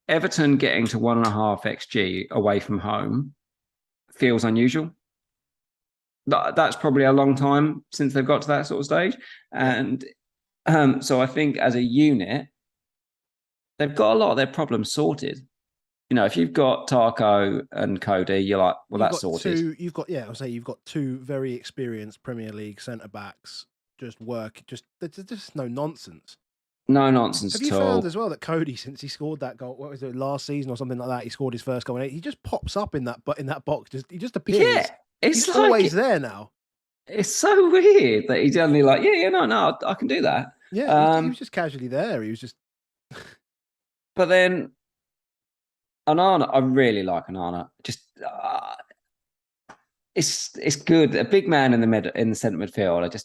Everton getting to 1.5 XG away from home feels unusual. That's probably a long time since they've got to that sort of stage. And so I think as a unit, they've got a lot of their problems sorted. You know, if you've got Tarko and Cody, you're like, well, that's sorted. You've got 2 very experienced Premier League centre-backs there's just no nonsense. No nonsense at all. Have you found as well that Cody, since he scored that goal, what was it, last season or something like that, he scored his first goal, and he just pops up in that box. He just appears. Yeah. He's like, always there now. It's so weird that he's only like, no, I can do that. Yeah, he was just casually there. He was just. But then, Onana, I really like Onana. Just, it's good. A big man in the centre midfield.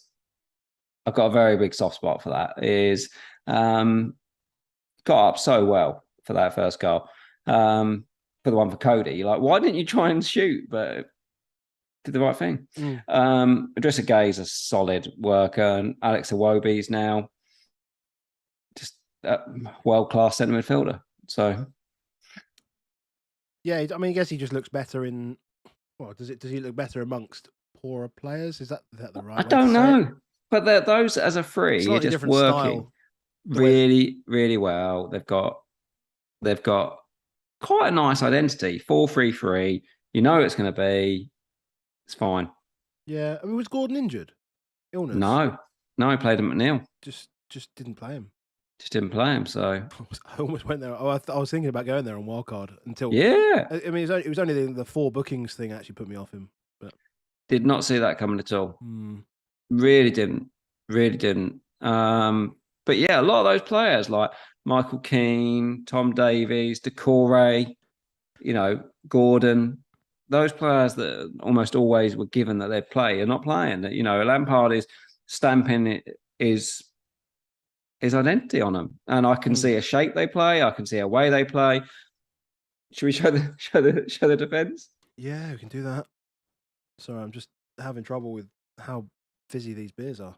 I've got a very big soft spot for that. Got up so well for that first goal. For the one for Cody, you're like, why didn't you try and shoot? But did the right thing. Idrissa Gueye's a solid worker, and Alex Iwobi's now just a world-class centre midfielder. So, yeah, I mean, I guess he just looks better in. Well, does he look better amongst poorer players? Is that the right? I don't know, but those as a free are just working really, really well. They've got quite a nice identity. 4-3-3. You know it's going to be. It's fine. Yeah, I mean, was Gordon injured? Illness? No, he played him at McNeil. Just didn't play him. Just didn't play him. So I almost went there. I was thinking about going there on wildcard until. Yeah. I mean, it was only the 4 bookings thing actually put me off him. But did not see that coming at all. Really didn't. But yeah, a lot of those players like Michael Keane, Tom Davies, Decore, Gordon. Those players that almost always were given that they'd play are not playing. That Lampard is stamping his identity on them, and I can see a shape they play. I can see a way they play. Should we show the defense? Yeah, we can do that. Sorry, I'm just having trouble with how fizzy these beers are.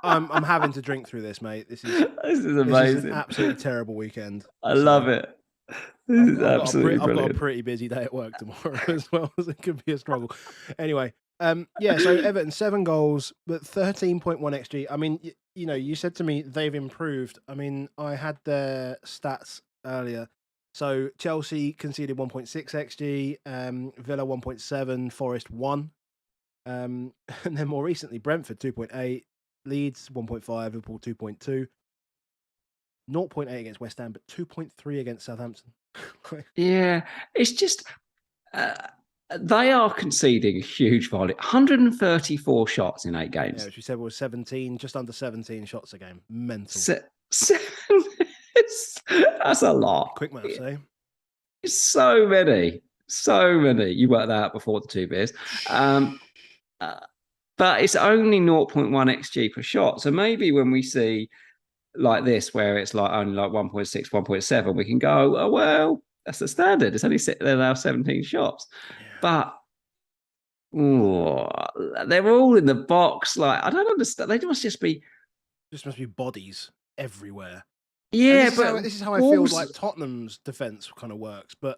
I'm having to drink through this, mate. This is amazing. This is an absolutely terrible weekend. I love it. This is absolutely brilliant. I've got a pretty busy day at work tomorrow as well, so it could be a struggle. Anyway, so Everton 7 goals, but 13.1 XG. I mean, you said to me they've improved. I mean, I had their stats earlier. So Chelsea conceded 1.6 XG, Villa 1.7, Forest 1, and then more recently Brentford 2.8, Leeds 1.5, Liverpool 2.2. 0.8 against West Ham, but 2.3 against Southampton. Yeah, it's just they are conceding a huge volume. 134 shots in 8 games. Yeah, which we said was 17, just under 17 shots a game. Mental. That's a lot. Quick maths, eh? It's so many. So many. You worked that out before the 2 beers. Uh, but it's only 0.1 XG per shot. So maybe when we see like this, where it's like only like 1.6, 1.7, we can go, oh, well, that's the standard. It's only they allow 17 shots. Yeah. But they're all in the box. Like, I don't understand. They must just be. Must be bodies everywhere. Yeah, this is how I feel like Tottenham's defense kind of works. But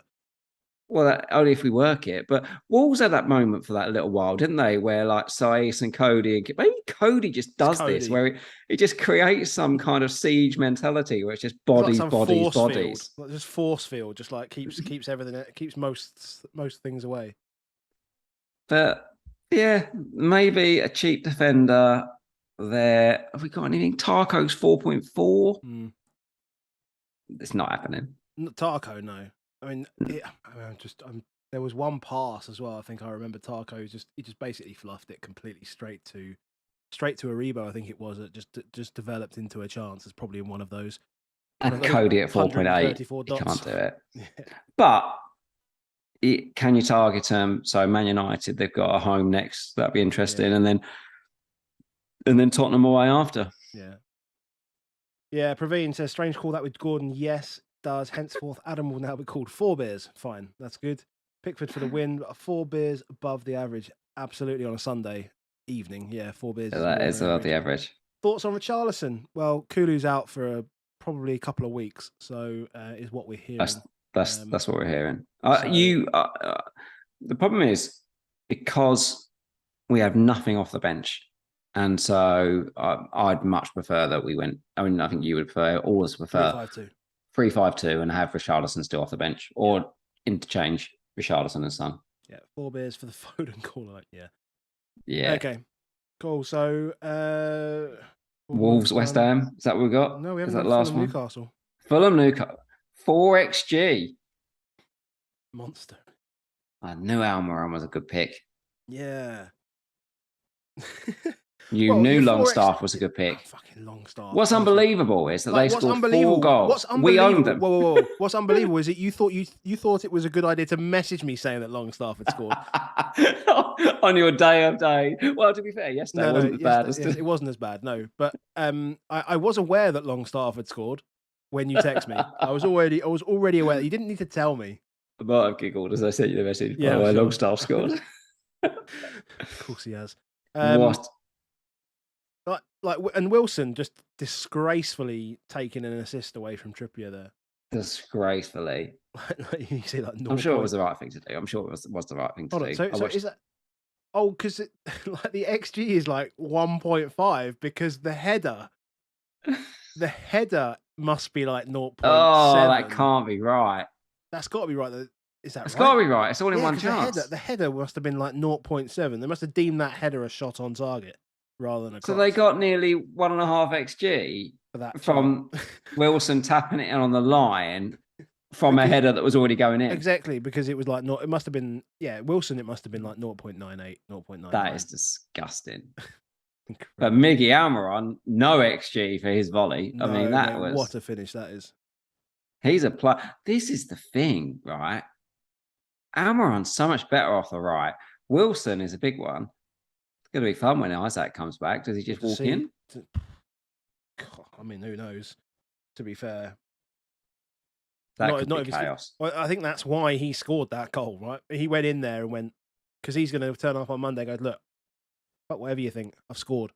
well, only if we work it. But Wolves had that moment for that little while, didn't they? Where like Saiss and Cody, and maybe Cody just does this, where it just creates some kind of siege mentality, where it's just bodies, like bodies, bodies. Like just force field, just like keeps everything, it keeps most things away. But yeah, maybe a cheap defender there. Have we got anything? Tarko's 4.4. It's not happening. Tarko, no. I mean, there was one pass as well. I think I remember Tarko he just basically fluffed it completely straight to Aribo. I think it was. It just developed into a chance. It's probably in one of those. And Cody at 4.8, you can't do it. Yeah. But can you target them? So Man United, they've got a home next. That'd be interesting, and then Tottenham away after. Yeah. Yeah, Praveen says, strange call that with Gordon. Yes, does. Henceforth, Adam will now be called 4 beers. Fine, that's good. Pickford for the win. 4 beers above the average. Absolutely on a Sunday evening. Yeah, 4 beers. Yeah, that is above the average. Thoughts on Richarlison? Well, Kulu's out for probably a couple of weeks, so is what we're hearing. That's what we're hearing. The problem is because we have nothing off the bench. And so I'd much prefer that we went. I mean, I think you would prefer, always prefer 3-5-2 and have Richarlison still off the bench, or interchange Richarlison and Son. Yeah, 4 beers for the Foden call. Yeah. Okay, cool. So Wolves, West Ham. Is that what we got? No, we haven't. Is that last one? Newcastle. Fulham, Newcastle. 4 XG. Monster. I knew Almiron was a good pick. Yeah. You knew Longstaff was a good pick. Fucking Longstaff. What's unbelievable is that they scored 4 goals. We owned them. Whoa. What's unbelievable is that you thought it was a good idea to message me saying that Longstaff had scored on your day of day. Well, to be fair, yesterday wasn't as bad. It wasn't as bad, no. But I was aware that Longstaff had scored when you text me. I was already aware. You didn't need to tell me. I might have giggled as I sent you the message. Yeah, by the way, Longstaff scored. Of course he has. What? And Wilson just disgracefully taking an assist away from Trippier there. Disgracefully. You see, I'm sure it was the right thing to do. I'm sure it was the right thing to do. So is that? Oh, because like the XG is like 1.5 because the header must be like 0.7. Oh, that can't be right. That's got to be right. Is that right? It's got to be right. It's all in one chance. The header must have been like 0.7. They must have deemed that header a shot on target rather than a cross. So they got nearly 1.5 XG from Wilson tapping it in on the line from a header that was already going in. Exactly, because it was like it must have been Wilson. It must have been like 0.98, 0.9. That is disgusting. But Miggy Almiron, no XG for his volley. I mean, was what a finish that is. He's a player. This is the thing, right? Almiron's so much better off the right. Wilson is a big one. It's going to be fun when Isaac comes back. Does he just walk in? I mean, who knows? To be fair, that could be chaos. Well, I think that's why he scored that goal, right? He went in there and went, because he's going to turn up on Monday and go, look, but whatever you think, I've scored.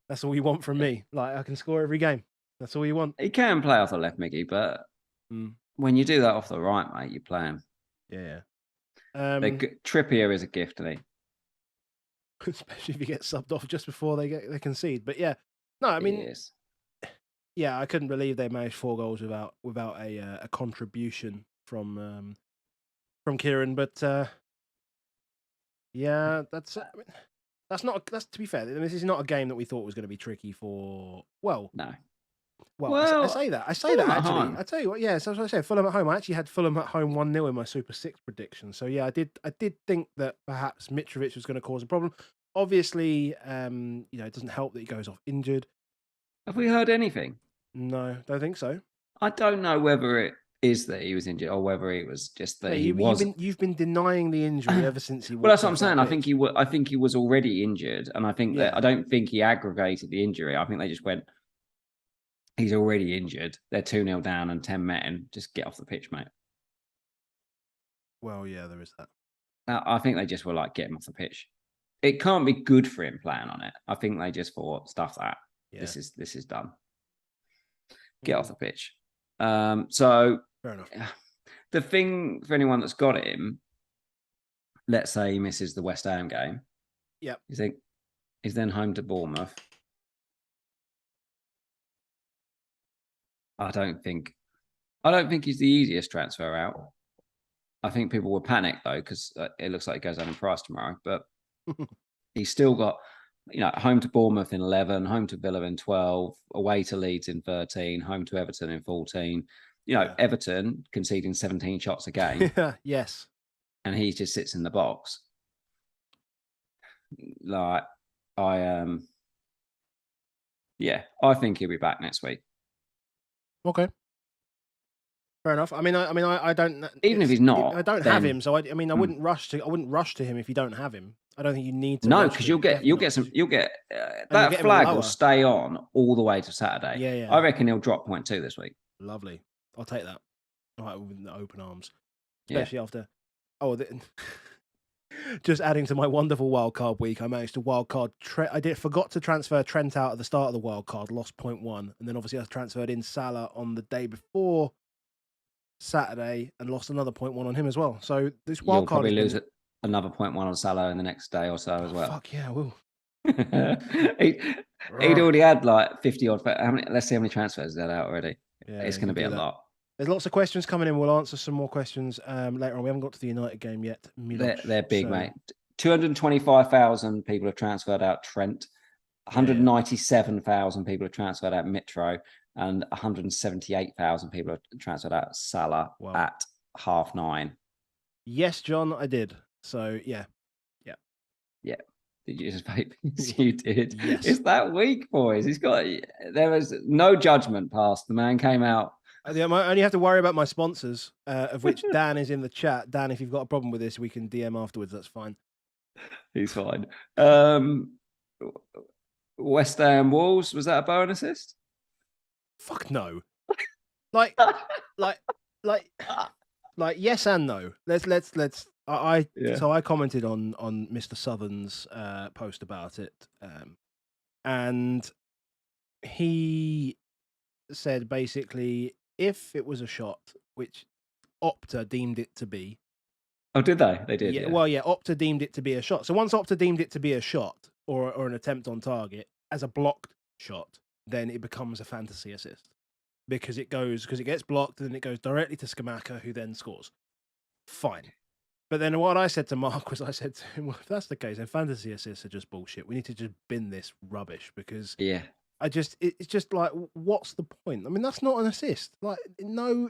That's all you want from me. Like, I can score every game. That's all you want. He can play off the left, Miggy, but when you do that off the right, mate, you play him. Yeah. Trippier is a gift, isn't he? Especially if he gets subbed off just before they concede. But yeah, no, I mean, yeah, I couldn't believe they managed 4 goals without a contribution from Kieran. But yeah, that's to be fair. This is not a game that we thought was going to be tricky for. Well, no. Well, I say that actually. I tell you what, yeah. So as I said, Fulham at home. I actually had Fulham at home 1-0 in my Super 6 prediction. So yeah, I did think that perhaps Mitrovic was going to cause a problem. Obviously, it doesn't help that he goes off injured. Have we heard anything? No, don't think so. I don't know whether it is that he was injured or whether it was just that he was. You've been denying the injury ever since he. Well, that's what I'm saying. I think he was already injured, and I think that I don't think he aggravated the injury. I think they just went. He's already injured. They're 2-0 down and 10 men. Just get off the pitch, mate. Well, yeah, there is that. I think they just were like, get him off the pitch. It can't be good for him playing on it. I think they just thought, stuff that. Yeah. This is done. Get off the pitch. So fair enough. The thing for anyone that's got him, let's say he misses the West Ham game. Yep. You think he's then home to Bournemouth? I don't think he's the easiest transfer out. I think people will panic though because it looks like he goes down in price tomorrow. But he's still got, home to Bournemouth in 11, home to Villa in 12, away to Leeds in 13, home to Everton in 14. Everton conceding 17 shots a game. Yes. And he just sits in the box. Like, I think he'll be back next week. Okay. Fair enough. I don't. Even if he's not, I don't have him, so I wouldn't rush to him if you don't have him. I don't think you need to. No, because you'll get that flag will stay on all the way to Saturday. Yeah. I reckon he'll drop 0.2 this week. Lovely. I'll take that. All right, with open arms, especially after. Oh, just adding to my wonderful wildcard week, I managed to wildcard. Forgot to transfer Trent out at the start of the wildcard, lost 0.1, and then obviously I transferred in Salah on the day before Saturday and lost another 0.1 on him as well. So this wildcard, you'll probably lose another 0.1 on Salah in the next day or so as well. Fuck yeah, I will. He'd already had like 50 odd. Let's see how many transfers he's had out already. Yeah, it's going to be a lot. There's lots of questions coming in. We'll answer some more questions later on. We haven't got to the United game yet. They're big, mate. 225,000 people have transferred out Trent. 197,000 people have transferred out Mitro. And 178,000 people have transferred out Salah at 9:30. Yes, John, I did. So, yeah. Did you just vape? You did. Yes. It's that week, boys. There was no judgment passed. The man came out. I only have to worry about my sponsors, of which Dan is in the chat. Dan, if you've got a problem with this, we can DM afterwards. That's fine. He's fine. West Ham Wolves, was that a Bowen assist? Fuck no. like, yes and no. Let's. So I commented on Mr. Southern's post about it, and he said basically if it was a shot, which Opta deemed it to be. Oh, did they? They did. Yeah. Well, yeah. Opta deemed it to be a shot. So once Opta deemed it to be a shot or an attempt on target as a blocked shot, then it becomes a fantasy assist because it gets blocked and then it goes directly to Skamaka, who then scores. Fine. But then what I said to Mark was, I said to him, well, if that's the case, then fantasy assists are just bullshit. We need to just bin this rubbish because it's just like, what's the point? I mean, that's not an assist. Like, in no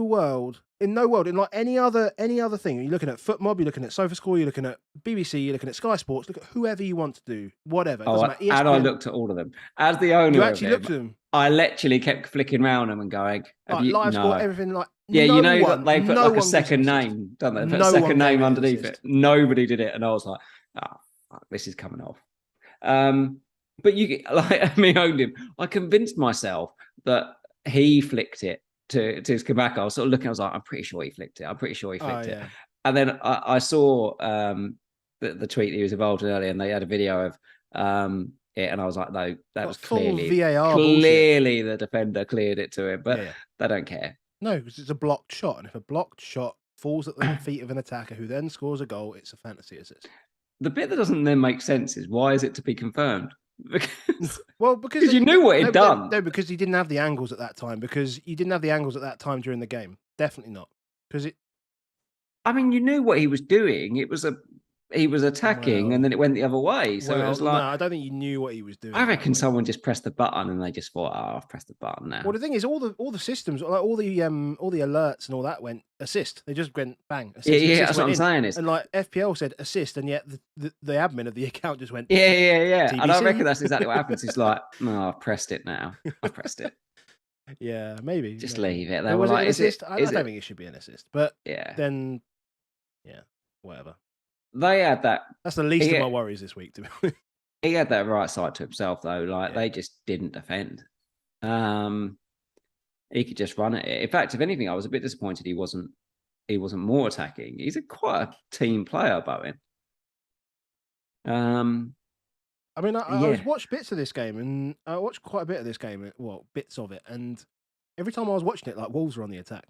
world, in like any other thing. You're looking at FootMob, you're looking at SofaScore, you're looking at BBC, you're looking at Sky Sports. Look at whoever you want to do, whatever. It doesn't matter. ESPN, and I looked at all of them as the owner. You actually looked at them. I literally kept flicking around them and going, live score, everything like. Yeah, they put like a second name, don't they? They put a second name underneath it. Nobody did it, and I was like, fuck, this is coming off. But I owned him. I convinced myself that he flicked it to Skamaka. I was sort of looking, I was like, I'm pretty sure he flicked it. And then I saw the tweet he was involved in earlier, and they had a video of it, and I was like, no, that was clearly VAR bullshit. The defender cleared it to him, but they don't care. No, because it's a blocked shot, and if a blocked shot falls at the feet of an attacker who then scores a goal, it's a fantasy assist. The bit that doesn't then make sense is why is it to be confirmed? Because you knew what he'd done. No, because he didn't have the angles at that time. Because you didn't have the angles at that time during the game. Definitely not. Because you knew what he was doing. It was a he was attacking, and then it went the other way. So it was like, no, I don't think you knew what he was doing. I reckon someone just pressed the button and they just thought, "Oh, I've pressed the button now." Well, the thing is, all the systems, like all the alerts and all that went assist. They just went bang. Assist, Yeah, assist that's what I'm saying. Is and like FPL said assist, and yet the admin of the account just went. Yeah. TBC? And I reckon that's exactly what happens. It's like, no, I've pressed it now. I've pressed it. Yeah, maybe. Just maybe. leave it. They were was like, it an assist? I don't think it should be an assist, but yeah. Then, yeah, whatever. They had that. That's the least of my worries this week, to be honest. He had that right side to himself, though. Like they just didn't defend. He could just run it. In fact, if anything, I was a bit disappointed he wasn't more attacking. He's quite a team player, Bowen. I mean, I watched bits of this game, and I watched quite a bit of this game. Well, bits of it, and every time I was watching it, like Wolves were on the attack.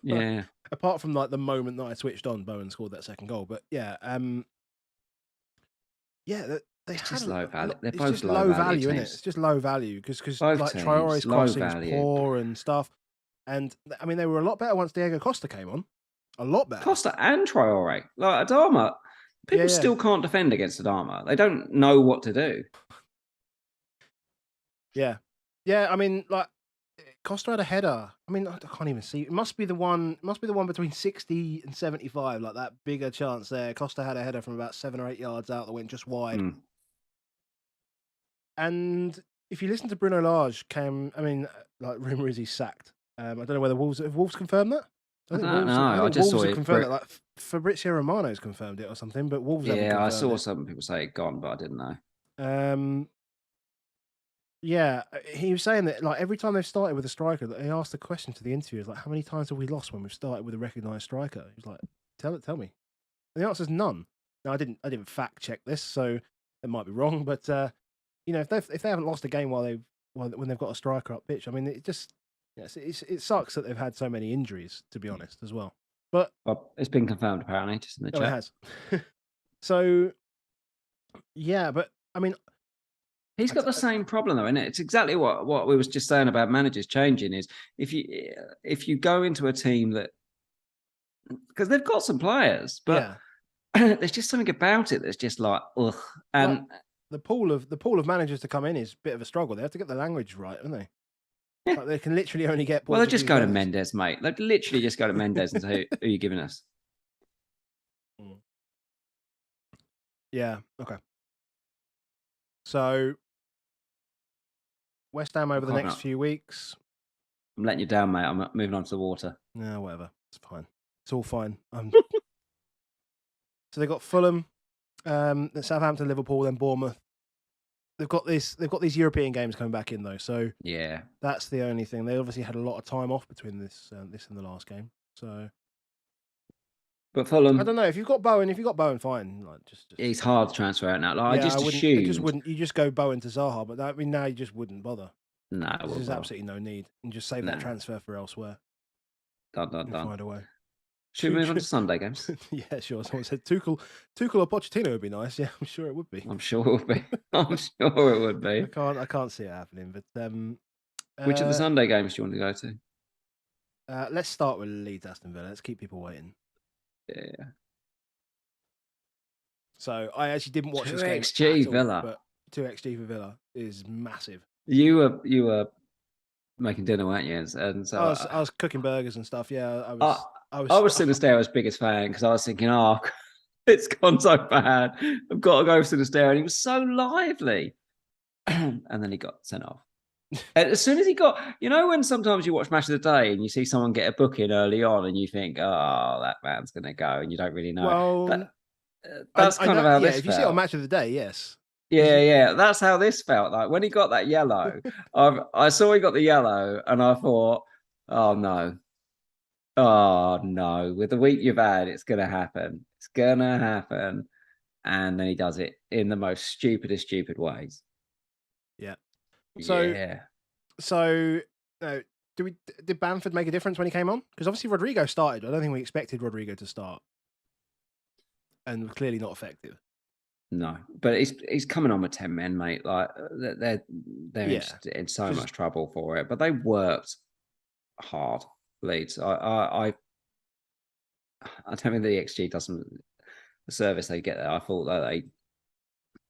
Yeah. Apart from like the moment that I switched on, Bowen scored that second goal. But yeah, It's just low value. They're it's both just low value, isn't it? teams. It's just low value because Both like teams, Traore's low crossing's value. poor and stuff. And I mean, they were a lot better once Diego Costa came on. A lot better. Costa and Traore. Like Adama, people still can't defend against Adama. They don't know what to do. Yeah. I mean, like Costa had a header. I mean, I can't even see. It must be the one between 60 and 75. Like that bigger chance there. Costa had a header from about 7 or 8 yards out that went just wide. And if you listen to Bruno Lage, rumor is he's sacked. I don't know whether Wolves confirmed that. I don't know. I just saw it confirmed it. Like Fabrizio Romano's confirmed it or something, but Wolves haven't confirmed I saw it. some people say it gone, but I didn't know. Yeah, he was saying that like every time they've started with a striker, they asked the question to the interviewers, like, how many times have we lost when we've started with a recognised striker? He was like, tell me. And the answer is none. Now I didn't fact check this, so it might be wrong, but if they haven't lost a game when they've got a striker up pitch, I mean, it just it sucks that they've had so many injuries, to be honest, as well. But it's been confirmed apparently, just in the chat. It has. So yeah, but I mean, he's got the same problem though, isn't it? It's exactly what we was just saying about managers changing. Is if you go into a team that, because they've got some players, but there's just something about it that's just like ugh. And the pool of managers to come in is a bit of a struggle. They have to get the language right, don't they? Yeah. Like they can literally only get. Well, they just go to Mendes, mate. They literally just go to Mendes and say, "Who are you giving us?" Yeah. Okay. So West Ham over the next few weeks. I'm letting you down, mate. I'm moving on to the water. No, whatever. It's fine. It's all fine. So they got Fulham, Southampton, Liverpool, then Bournemouth. They've got these European games coming back in though, so yeah, that's the only thing. They obviously had a lot of time off between this and the last game. So, but Fulham, I don't know if you've got Bowen. Fine. Like just he's hard to transfer out now. Like I just assumed, you just go Bowen to Zaha, but I mean now you just wouldn't bother. No, there's absolutely no need, and just save that transfer for elsewhere. Done. Find a way. Should we move on to Sunday games? Yeah, sure. Someone said Tuchel or Pochettino would be nice. Yeah, I'm sure it would be. I'm sure it would be. I can't see it happening. But which of the Sunday games do you want to go to? Let's start with Leeds Aston Villa. Let's keep people waiting. Yeah. So I actually didn't watch this game. 2xG Villa, but 2xG for Villa is massive. You were making dinner, weren't you? And so I was cooking burgers and stuff. Yeah, I was sitting there as biggest fan because I was thinking, oh, it's gone so bad. I've got to go to the stair. And he was so lively. And then he got sent off. As soon as he got, when sometimes you watch Match of the Day and you see someone get a booking early on and you think, oh, that man's going to go, and you don't really know. Well, that's kind of how this felt. If you see it on Match of the Day, yes. Yeah. That's how this felt. Like when he got that yellow, I saw he got the yellow and I thought, oh, no. With the week you've had, it's going to happen. It's going to happen. And then he does it in the most stupid ways. Yeah. Did Bamford make a difference when he came on? Because obviously Rodrigo started. I don't think we expected Rodrigo to start. And clearly not effective. No, but he's coming on with 10 men, mate. Like they're in so much trouble for it. But they worked hard, Leeds. I don't think the XG doesn't. the service they get there. I thought that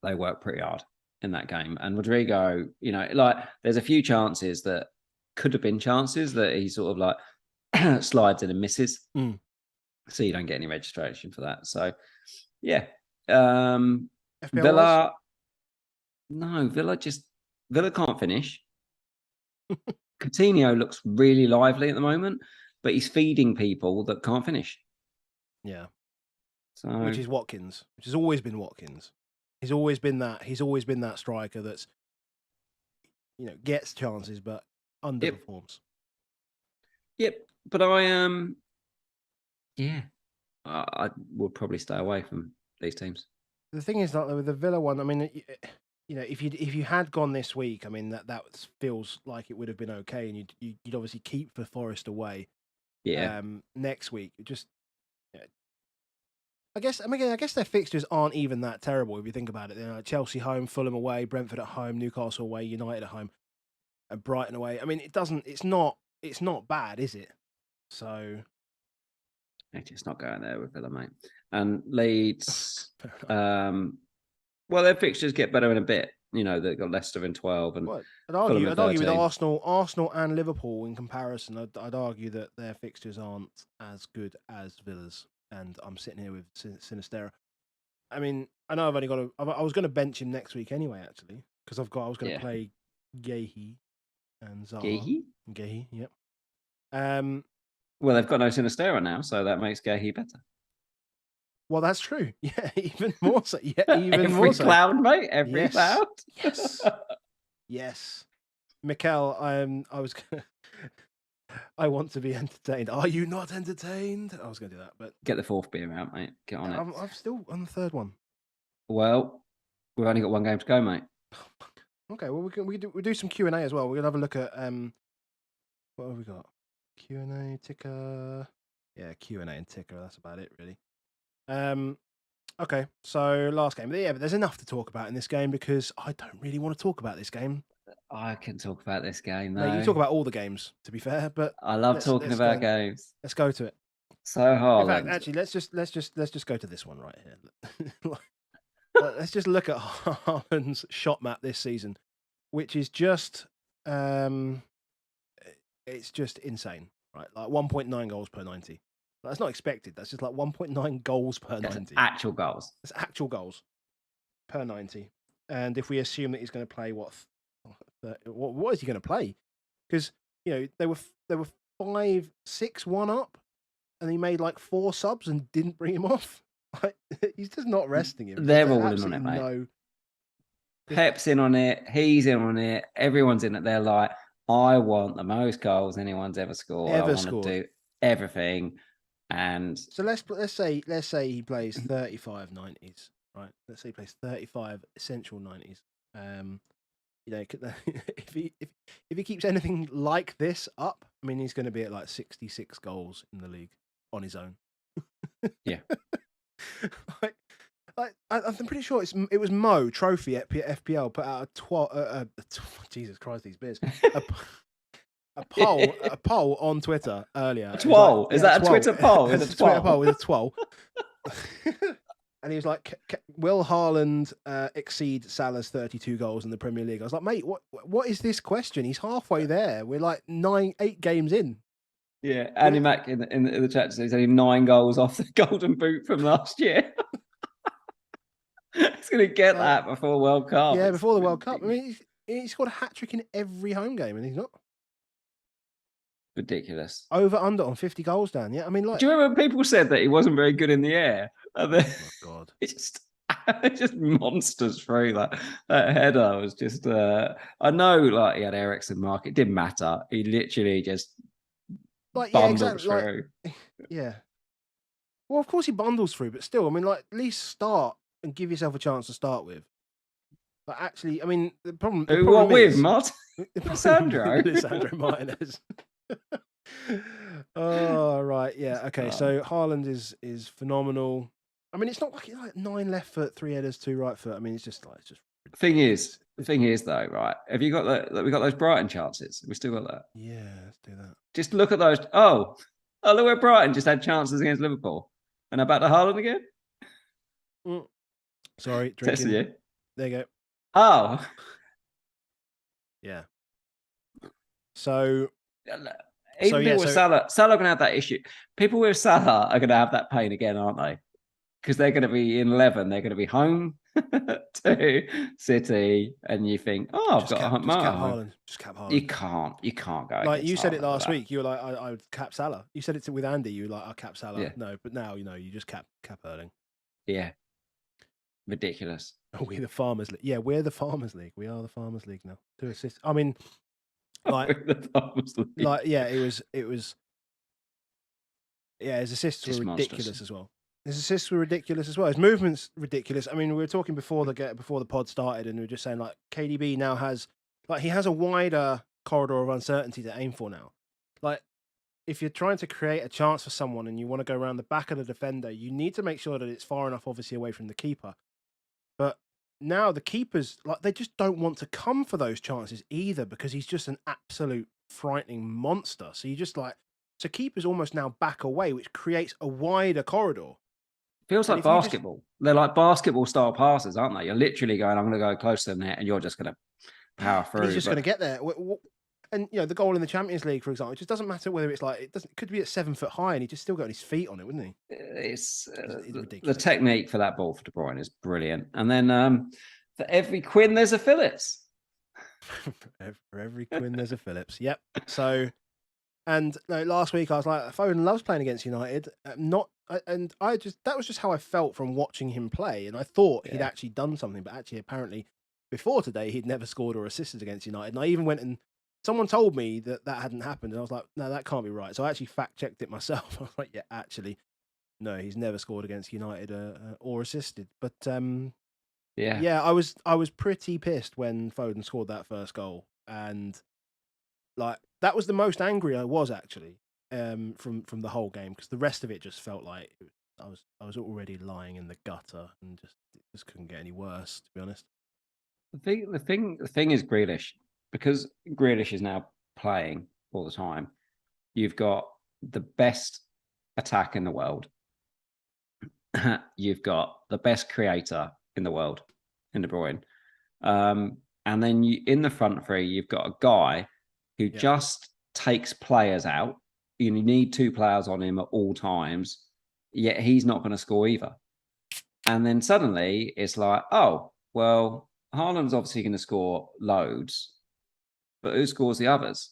they worked pretty hard in that game. And Rodrigo, like there's a few chances that could have been chances that he sort of like slides in and misses. So you don't get any registration for that. So yeah. Villa. No, Villa can't finish. Coutinho looks really lively at the moment, but he's feeding people that can't finish. Yeah. So which is Watkins, which has always been Watkins. He's always been that striker that's gets chances but underperforms. Yep. But I would probably stay away from these teams. The thing is, like with the Villa one, I mean, if you had gone this week, I mean that feels like it would have been okay, and you'd obviously keep the Forest away. Yeah. Next week, just. I guess their fixtures aren't even that terrible if you think about it. Chelsea home, Fulham away, Brentford at home, Newcastle away, United at home, and Brighton away. I mean, it's not bad, is it? So they're just not going there with Villa, mate. And Leeds, well, their fixtures get better in a bit. They've got Leicester in 12, and I'd argue with Arsenal and Liverpool in comparison. I'd argue that their fixtures aren't as good as Villa's. And I'm sitting here with Sinistera. I mean, I know I've only got I was going to bench him next week anyway, actually, because I was going to play Gehi and Zaha. Gehi, yep. Well, they've got no Sinistera now, so that makes Gehi better. Well, that's true. Yeah, even more so. Yeah, even every more so. Cloud, mate. Every cloud. Yes. Yes. Mikel, I was going to. I want to be entertained. Are you not entertained? I was going to do that, but get the fourth beer out, mate. Get on it. I'm still on the third one. Well, we've only got one game to go, mate. Okay, well we do some Q&A as well. We're gonna have a look at what have we got? Q&A ticker. Yeah, Q&A and ticker. That's about it, really. Okay, so last game. But there's enough to talk about in this game because I don't really want to talk about this game. I can talk about this game, though. No, you talk about all the games, to be fair, but I love talking about games. Let's go to it. So hard. In fact, actually, let's just go to this one right here. Let's just look at Haaland's shot map this season, which is just it's just insane, right? Like 1.9 goals per 90. That's not expected. That's just like 1.9 goals per 90. Actual goals. It's actual goals per 90. And if we assume that he's going to play what is he going to play? Because they were 5-6-1 up, and he made like 4 subs and didn't bring him off. He's just not resting him. They're all in on it, mate. Pep's in on it. He's in on it. Everyone's in it. They're like, I want the most goals anyone's ever scored. I want to do everything. And so let's say he plays 35 90s, right? Let's say he plays 35 essential 90s. If he keeps anything like this up, I mean, he's going to be at like 66 goals in the league on his own. Yeah. I'm pretty sure it was Mo Trophy at FPL put out Jesus Christ, these beers. A poll on Twitter earlier. A twirl? Is that a Twitter poll? It's a Twitter poll with a twirl. And he was like, will Haaland exceed Salah's 32 goals in the Premier League? I was like, mate, what is this question? He's halfway there. We're like 8 games in. Yeah, Andy Mack in the chat says he's only 9 goals off the Golden Boot from last year. He's going to get that before World Cup. Yeah, before the World Cup. I mean, he scored a hat-trick in every home game, and he's not. Ridiculous. Over under on 50 goals, Dan. Yeah, I mean, like. Do you remember people said that he wasn't very good in the air? Oh my God! It's just monsters through that header was just. I know, like he had Ericsson mark. It didn't matter. He literally just bundled through. Yeah. Well, of course he bundles through, but still, I mean, like at least start and give yourself a chance to start with. But actually, I mean, the problem. What with Martin? Sandro Martinez. Oh right, yeah, okay. So Haaland is phenomenal. I mean, it's not like 9 left foot, 3 headers, 2 right foot. I mean, it's just. The thing is though, right? Have you got that? We got those Brighton chances. We still got that. Yeah, let's do that. Just look at those. Oh, look where Brighton just had chances against Liverpool, and about the Haaland again. Sorry, Testing drinking. you. There you go. Oh. Yeah. So Even people with Salah going to have that issue. People with Salah are going to have that pain again, aren't they? Because they're going to be in 11. They're going to be home to City, and you think, oh, I've got cap Haaland. Just cap Haaland. You can't go. Like you said it Haaland last week. You were like, I would cap Salah. You said it with Andy. You were like, I cap Salah. Yeah. No, but now you just cap Erling. Yeah. Ridiculous. We're the Farmers League. Yeah, we're the Farmers League. We are the Farmers League now. 2 assists. I mean, like, yeah, it was. Yeah, his assists were ridiculous as well. His assists were ridiculous as well. His movement's ridiculous. I mean, we were talking before the pod started, and we were just saying like KDB now has he has a wider corridor of uncertainty to aim for now. Like, if you're trying to create a chance for someone and you want to go around the back of the defender, you need to make sure that it's far enough, obviously, away from the keeper. But now the keepers, they just don't want to come for those chances either, because he's just an absolute frightening monster. So you just so keepers almost now back away, which creates a wider corridor. Feels like basketball. They're like basketball style passes, aren't they? You're literally going, I'm going to go close to the net, and you're just going to power through. He's just going to get there. And the goal in the Champions League, for example, it just doesn't matter whether it's it could be at 7 foot high, and he just still got his feet on it, wouldn't he? It's ridiculous. The technique for that ball for De Bruyne is brilliant. And then for every Quinn, there's a Phillips. For every Quinn, there's a Phillips. Yep. So, and last week I was like, Foden loves playing against United. That was just how I felt from watching him play, and I thought he'd actually done something, but actually apparently before today he'd never scored or assisted against United. And I even went and someone told me that hadn't happened, and I was like, no, that can't be right. So I actually fact-checked it myself. I was like, yeah, actually, no, he's never scored against United or assisted. But yeah, I was pretty pissed when Foden scored that first goal, and that was the most angry I was actually from the whole game, because the rest of it just felt like I was already lying in the gutter, and just couldn't get any worse, to be honest. The thing is Grealish. Because Grealish is now playing all the time, you've got the best attack in the world. You've got the best creator in the world in De Bruyne. And then in the front three, you've got a guy who just takes players out. You need 2 players on him at all times, yet he's not going to score either. And then suddenly it's like, oh, well, Haaland's obviously going to score loads. But who scores the others?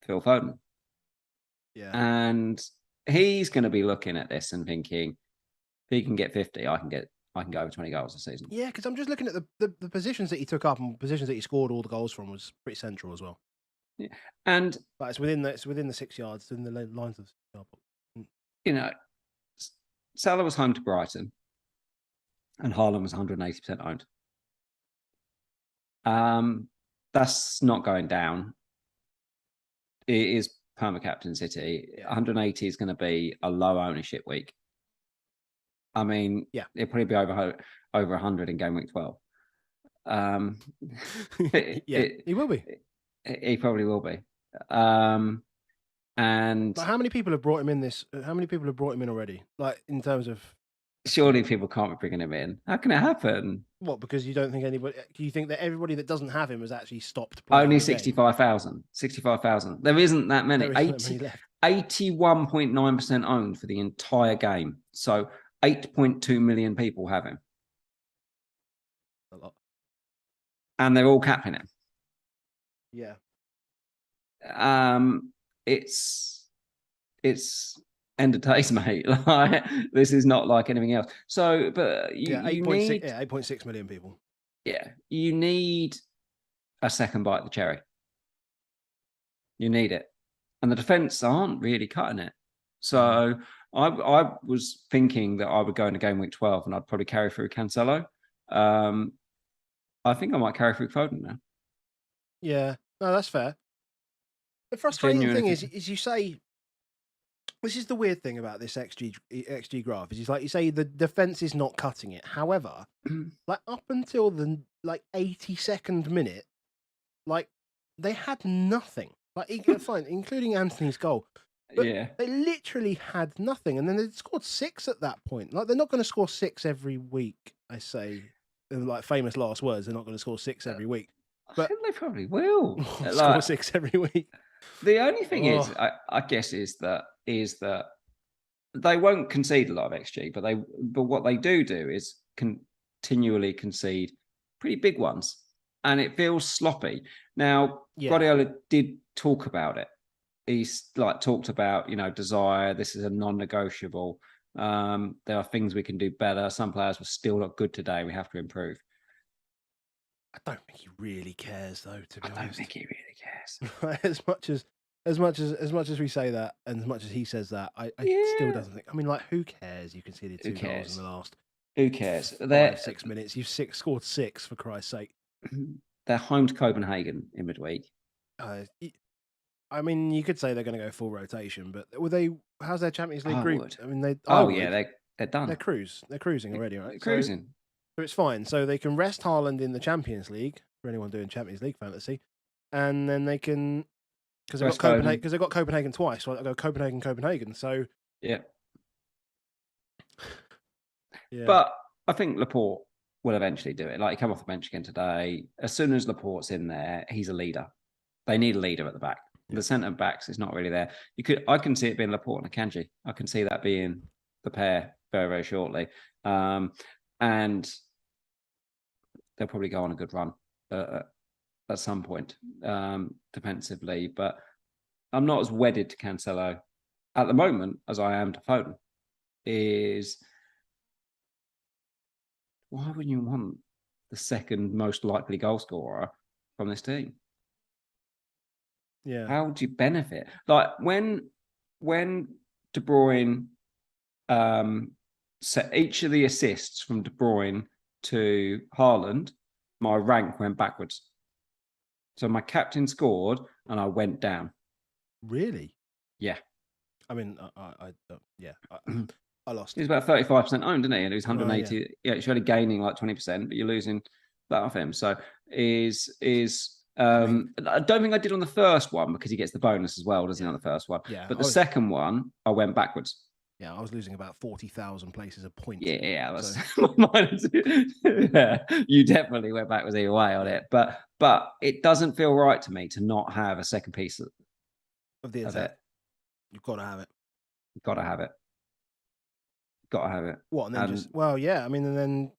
Phil Foden. Yeah. And he's going to be looking at this and thinking, if he can get 50, I can go over 20 goals a season. Yeah, because I'm just looking at the positions that he took up and positions that he scored all the goals from was pretty central as well. Yeah. And but it's within the 6 yards, in the lines of the 6 yard. Salah was home to Brighton, and Haaland was 180% owned. That's not going down. It is perma-captain City. 180 is going to be a low ownership week. I mean, it'll probably be over 100 in game week 12. He will be. He probably will be. And but how many people have brought him in How many people have brought him in already? In terms of. Surely people can't be bringing him in. How can it happen? What? Because you don't think anybody? Do you think that everybody that doesn't have him has actually stopped? Only 65,000. 65,000. There isn't that many. 81.9% owned for the entire game. So 8.2 million people have him. A lot. And they're all capping him. Yeah. It's end of days, mate. This is not like anything else. So, but you need 8.6 million people. Yeah, you need a second bite of the cherry. You need it, and the defense aren't really cutting it. So, I was thinking that I would go into game week 12 and I'd probably carry through Cancelo. I think I might carry through Foden now. Yeah, no, that's fair. The frustrating thing is you say. This is the weird thing about this XG graph is you say the defense is not cutting it. However, up until the 82nd minute, they had nothing. Fine, including Anthony's goal. But Yeah. they literally had nothing, and then they scored 6 at that point. Like, they're not going to score 6 every week. I say, in like famous last words, they're not going to score 6 every week. I But think they probably will. score Like, 6 every week. the only thing is, Oh, I guess, is that they won't concede a lot of XG, but what they do is continually concede pretty big ones, and it feels sloppy. Now, yeah. Guardiola did talk about it. He's talked about, desire. This is a non-negotiable. There are things we can do better. Some players were still not good today. We have to improve. I don't think he really cares, though. To be honest, I don't think he really cares. as much as we say that, and as much as he says that, I still doesn't think. I mean, like, who cares? You conceded 2 goals in the last. Who cares? 5-6 minutes. You've scored 6 for Christ's sake. They're home to Copenhagen in midweek. I mean, you could say they're going to go full rotation, but were they? How's their Champions League group? Would. I mean, they. They're done. They're cruising already, right? They're cruising. So it's fine. So they can rest Haaland in the Champions League for anyone doing Champions League fantasy, and then they can because they've got Copenhagen twice. So I go Copenhagen. So yeah. Yeah. But I think Laporte will eventually do it. Like, he came off the bench again today. As soon as Laporte's in there, he's a leader. They need a leader at the back. The centre backs is not really there. I can see it being Laporte and Akanji. I can see that being the pair very, very shortly. And they'll probably go on a good run at some point defensively. But I'm not as wedded to Cancelo at the moment as I am to Foden. Why wouldn't you want the second most likely goal scorer from this team? Yeah. How do you benefit? Like, when De Bruyne set each of the assists from De Bruyne to Haaland, my rank went backwards. So my captain scored and I went down. Really? Yeah. I mean, I lost. He was about 35% owned, didn't he? And he was 180. Yeah, he's only gaining like 20%, but you're losing that off him. So I don't think I did on the first one because he gets the bonus as well, doesn't he, on the first one? Yeah. But the second one, I went backwards. Yeah, I was losing about 40,000 places a point. Yeah, that's yeah, you definitely went backwards either way on it. But it doesn't feel right to me to not have a second piece of it. You've got to have it. Got to have it. What? And then I mean, and then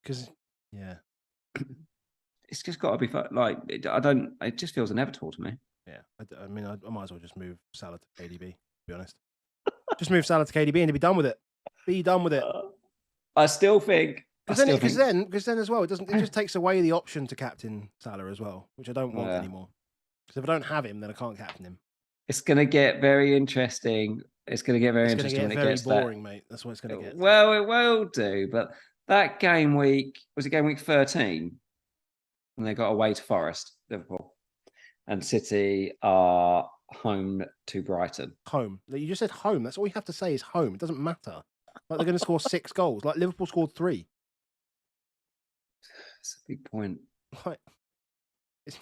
because it's just got to be like it just feels inevitable to me. Yeah, I mean, I might as well just move Salah to KDB. To be honest, just move Salah to KDB and be done with it. Be done with it. I still think because then as well, it just takes away the option to captain Salah as well, which I don't want anymore. Because if I don't have him, then I can't captain him. It's going to get very interesting. It's going to get very interesting when it gets boring, mate. That's what it's going to get. Well, it will do. But that game week was it game week 13, and they got away to Forest, Liverpool, and City are home to Brighton. Home. You just said home. That's all you have to say is home. It doesn't matter. Like, they're going to score 6 goals. Like, Liverpool scored 3. That's a big point. Like, it's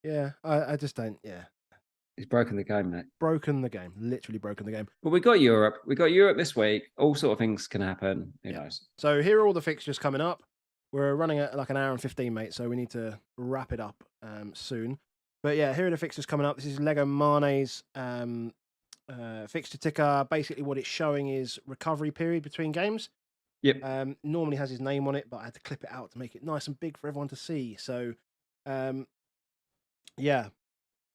yeah. I just don't. Yeah. He's broken the game, mate. Broken the game. Literally broken the game. But we got Europe. We got Europe this week. All sort of things can happen. Who knows? So here are all the fixtures coming up. We're running at like an hour and 15, mate. So we need to wrap it up soon. But yeah, here are the fixtures coming up. This is Lego Mane's fixture ticker. Basically, what it's showing is recovery period between games. Yep. Normally has his name on it, but I had to clip it out to make it nice and big for everyone to see. So, yeah,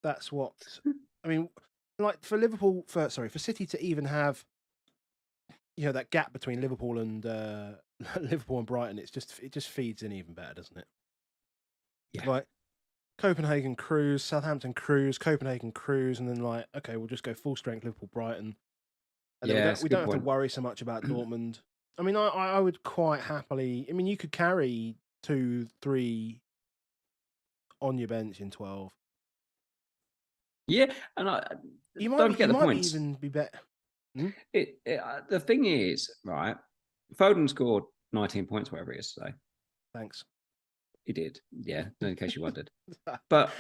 that's what I mean. Like for City to even have, that gap between Liverpool and Brighton, it just feeds in even better, doesn't it? Yeah. Like Copenhagen cruise, Southampton cruise, Copenhagen cruise, and then we'll just go full strength Liverpool Brighton. And then we don't have to worry so much about Dortmund. I mean, I would quite happily. I mean, you could carry 2-3 on your bench in 12. Yeah, and you might don't get the points. Even be better. The thing is, right? Foden scored 19 points, whatever it is today. Thanks. He did, yeah. In case you wondered, but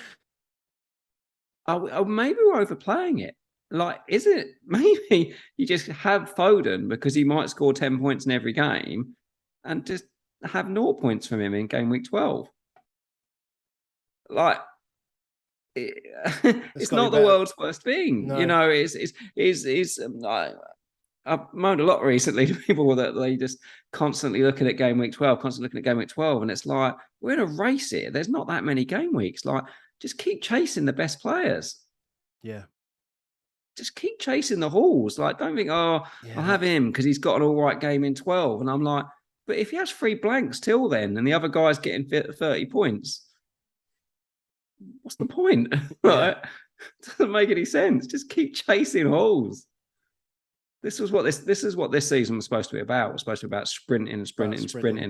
maybe we're overplaying it. Like, is it maybe you just have Foden because he might score 10 points in every game and just have 0 points from him in game week 12? Like, it's not the world's worst thing. No. You know, I've moaned a lot recently to people that they just constantly looking at game week 12, and it's like, we're in a race here. There's not that many game weeks. Like, just keep chasing the best players. Yeah. Just keep chasing the halls. Like, don't think, I'll have him because he's got an all right game in 12. And I'm like, but if he has 3 blanks till then and the other guy's getting 30 points, what's the point? Like, doesn't make any sense. Just keep chasing halls. This is what this season was supposed to be about. It was supposed to be about sprinting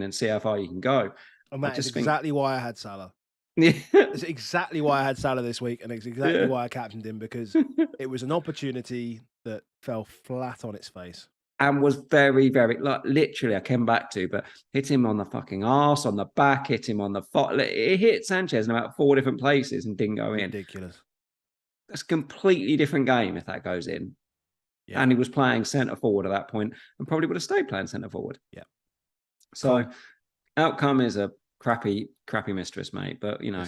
and see how far you can go. And that is exactly why I had Salah. Yeah. It's exactly why I had Salah this week, and it's exactly why I captained him, because it was an opportunity that fell flat on its face. And was very, very, like, literally, I came back to, but hit him on the fucking arse, on the back, hit him on the foot. It hit Sanchez in about 4 different places and didn't go in. Ridiculous. That's a completely different game if that goes in. Yeah. And he was playing centre forward at that point and probably would have stayed playing centre forward. Yeah. So, outcome is a crappy mistress, mate. But, you know,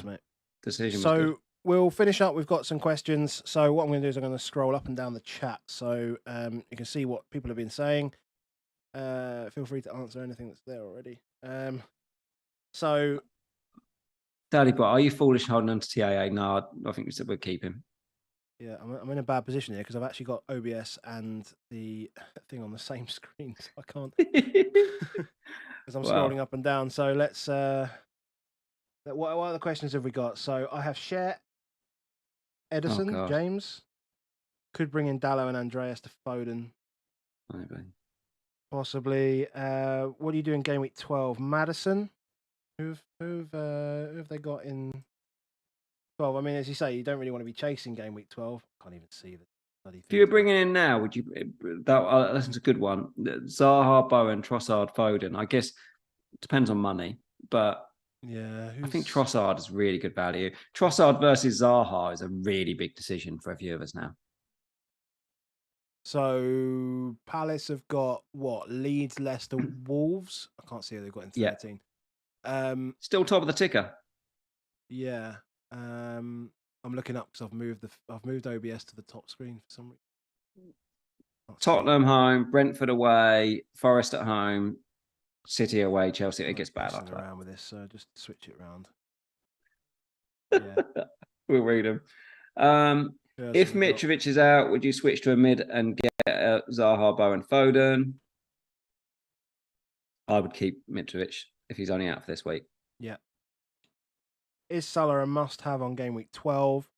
decision was good. We'll finish up. We've got some questions. So what I'm going to do is I'm going to scroll up and down the chat so you can see what people have been saying. Feel free to answer anything that's there already. So, Daddy, but are you foolish holding on to TAA? No, I think we said we'd keep him. Yeah, I'm in a bad position here because I've actually got OBS and the thing on the same screen, so I can't. Because I'm scrolling up and down. So let's. What other questions have we got? So I have Share, Edison, James. Could bring in Dallo and Andreas to Foden. Maybe. Possibly. What do you do in game week 12? Madison. Who have they got in 12? I mean, as you say, you don't really want to be chasing game week 12. Can't even see the bloody thing. If you were bringing in now, would you? That's a good one. Zaha, Bowen, Trossard, Foden. I guess it depends on money, but yeah, I think Trossard is really good value. Trossard versus Zaha is a really big decision for a few of us now. So Palace have got what? Leeds, Leicester, Wolves. I can't see who they've got in 13. Still top of the ticker. Yeah. I'm looking up because I've moved OBS to the top screen for some reason. Tottenham home, Brentford away, Forest at home, City away, Chelsea. It gets bad after around with this, so just switch it around. Yeah. We'll read them. If Mitrovic is out, would you switch to a mid and get Zaha, Bowen, Foden? I would keep Mitrovic if he's only out for this week. Yeah. Is Salah a must-have on game week 12?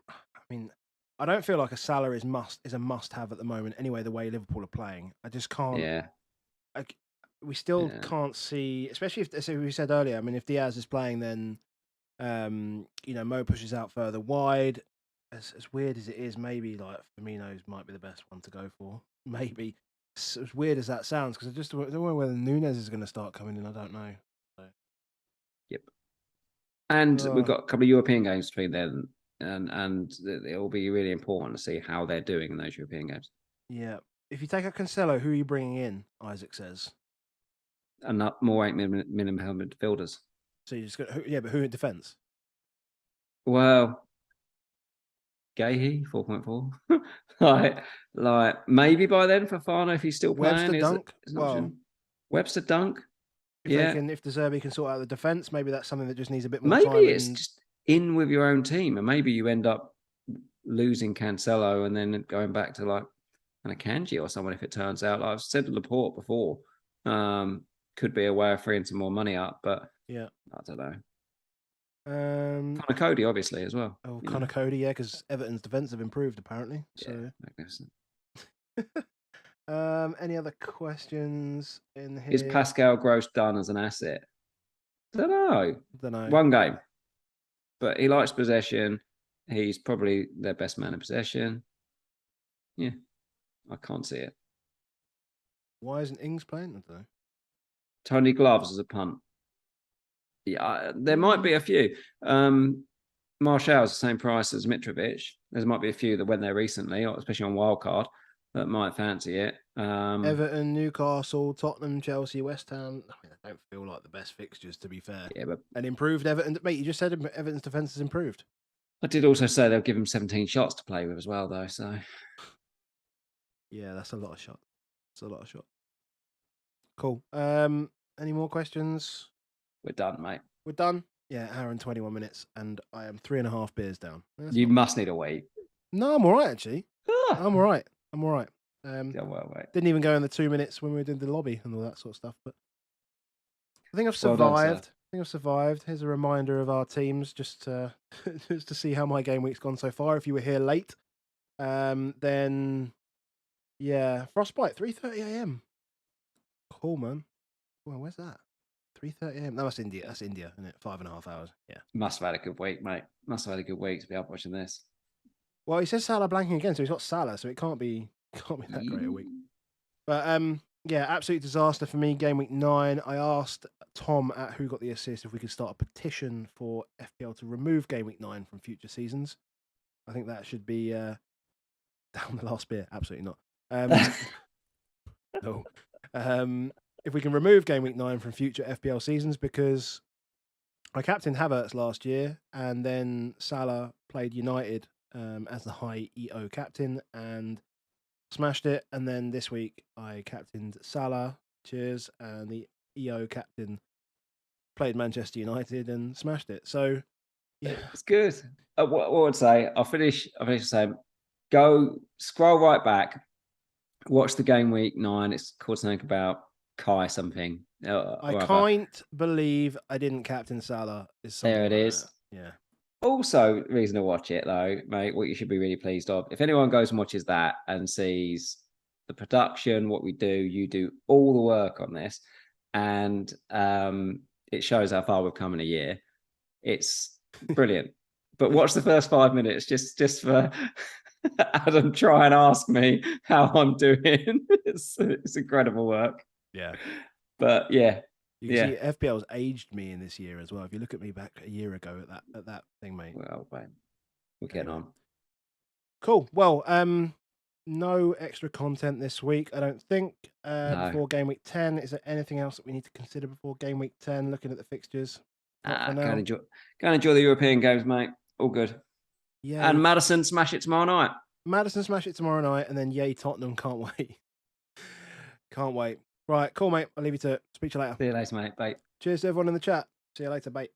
I mean, I don't feel like a Salah is a must-have at the moment. Anyway, the way Liverpool are playing, I just can't. Yeah. We still can't see, especially if, as we said earlier. I mean, if Diaz is playing, then Mo pushes out further wide. As weird as it is, maybe like Firmino's might be the best one to go for. Maybe as weird as that sounds, because I just don't know whether Nunes is going to start coming in. I don't know. So. Yep. And we've got a couple of European games between them, and it will be really important to see how they're doing in those European games. Yeah. If you take out Cancelo, who are you bringing in? Isaac says. And not more 8 minimum midfielders. So you just got but who in defence? Well, Gahey 4.4. like maybe by then Fofana if he's still playing. Webster Dunk. Webster Dunk. If De Zerbi can sort out the defence, maybe that's something that just needs a bit more time. Maybe it's just in with your own team, and maybe you end up losing Cancelo and then going back to like an Akanji or someone if it turns out. Like I've said to Laporte before, could be a way of freeing some more money up, but yeah, I don't know. Connor Cody obviously as well. Oh, Connor Cody, yeah, because Everton's defence have improved apparently. So. Yeah, magnificent. Any other questions in here? Is Pascal Gross done as an asset? Don't know. 1 game, but he likes possession. He's probably their best man in possession. Yeah, I can't see it. Why isn't Ings playing? I don't know. Tony Gloves as a punt. Yeah, there might be a few. Martial's the same price as Mitrovic. There might be a few that went there recently, especially on wildcard, that might fancy it. Everton, Newcastle, Tottenham, Chelsea, West Ham. I mean, they don't feel like the best fixtures, to be fair. Yeah, but And improved Everton. Mate, you just said Everton's defence has improved. I did also say they'll give him 17 shots to play with as well, though. So yeah, that's a lot of shots. It's a lot of shots. Cool. Any more questions? we're done, mate. We're done. Yeah, hour and 21 minutes, and I am 3.5 beers down. You must need a wait. No, I'm all right, actually. I'm all right. Yeah, well, wait. Didn't even go in the 2 minutes when we were doing the lobby and all that sort of stuff, but I think I've Well done, survived. Here's a reminder of our teams, just just to see how my game week's gone so far. If you were here late, then yeah, Frostbite 3:30 a.m. Cool, man. Well, where's that? 3:30 a.m. No, that's India. That's India, isn't it? 5.5 hours. Yeah. Must have had a good week, mate. Must have had a good week to be up watching this. Well, he says Salah blanking again, so he's got Salah, so it can't be that great a week. But yeah, absolute disaster for me. Game week 9. I asked Tom at Who Got the Assist if we could start a petition for FPL to remove game week 9 from future seasons. I think that should be down the last beer. Absolutely not. No. If we can remove game week 9 from future FPL seasons, because I captained Havertz last year, and then Salah played United as the high EO captain and smashed it. And then this week I captained Salah, cheers, and the EO captain played Manchester United and smashed it. So yeah, it's good. What I would say, I'll finish saying, go scroll right back, watch the game week 9. It's called something about Kai something. I can't believe I didn't captain Salah. There it is. Yeah. Also, reason to watch it though, mate, what you should be really pleased of. If anyone goes and watches that and sees the production, what we do, you do all the work on this, and it shows how far we've come in a year. It's brilliant. But watch the first 5 minutes just for Adam try and ask me how I'm doing. It's incredible work. Yeah. But yeah. You can see FPL's aged me in this year as well. If you look at me back a year ago at that thing, mate. Well, mate, we're getting on. Cool. Well, no extra content this week, I don't think. No. Before game week 10, is there anything else that we need to consider before game week 10? Looking at the fixtures. Go and enjoy the European games, mate. All good. Yeah. And Madison smash it tomorrow night. And then yay Tottenham. Can't wait. Can't wait. Right, cool, mate. I'll leave you to it. Speak to you later. See you later, mate. Bye. Cheers to everyone in the chat. See you later. Bye.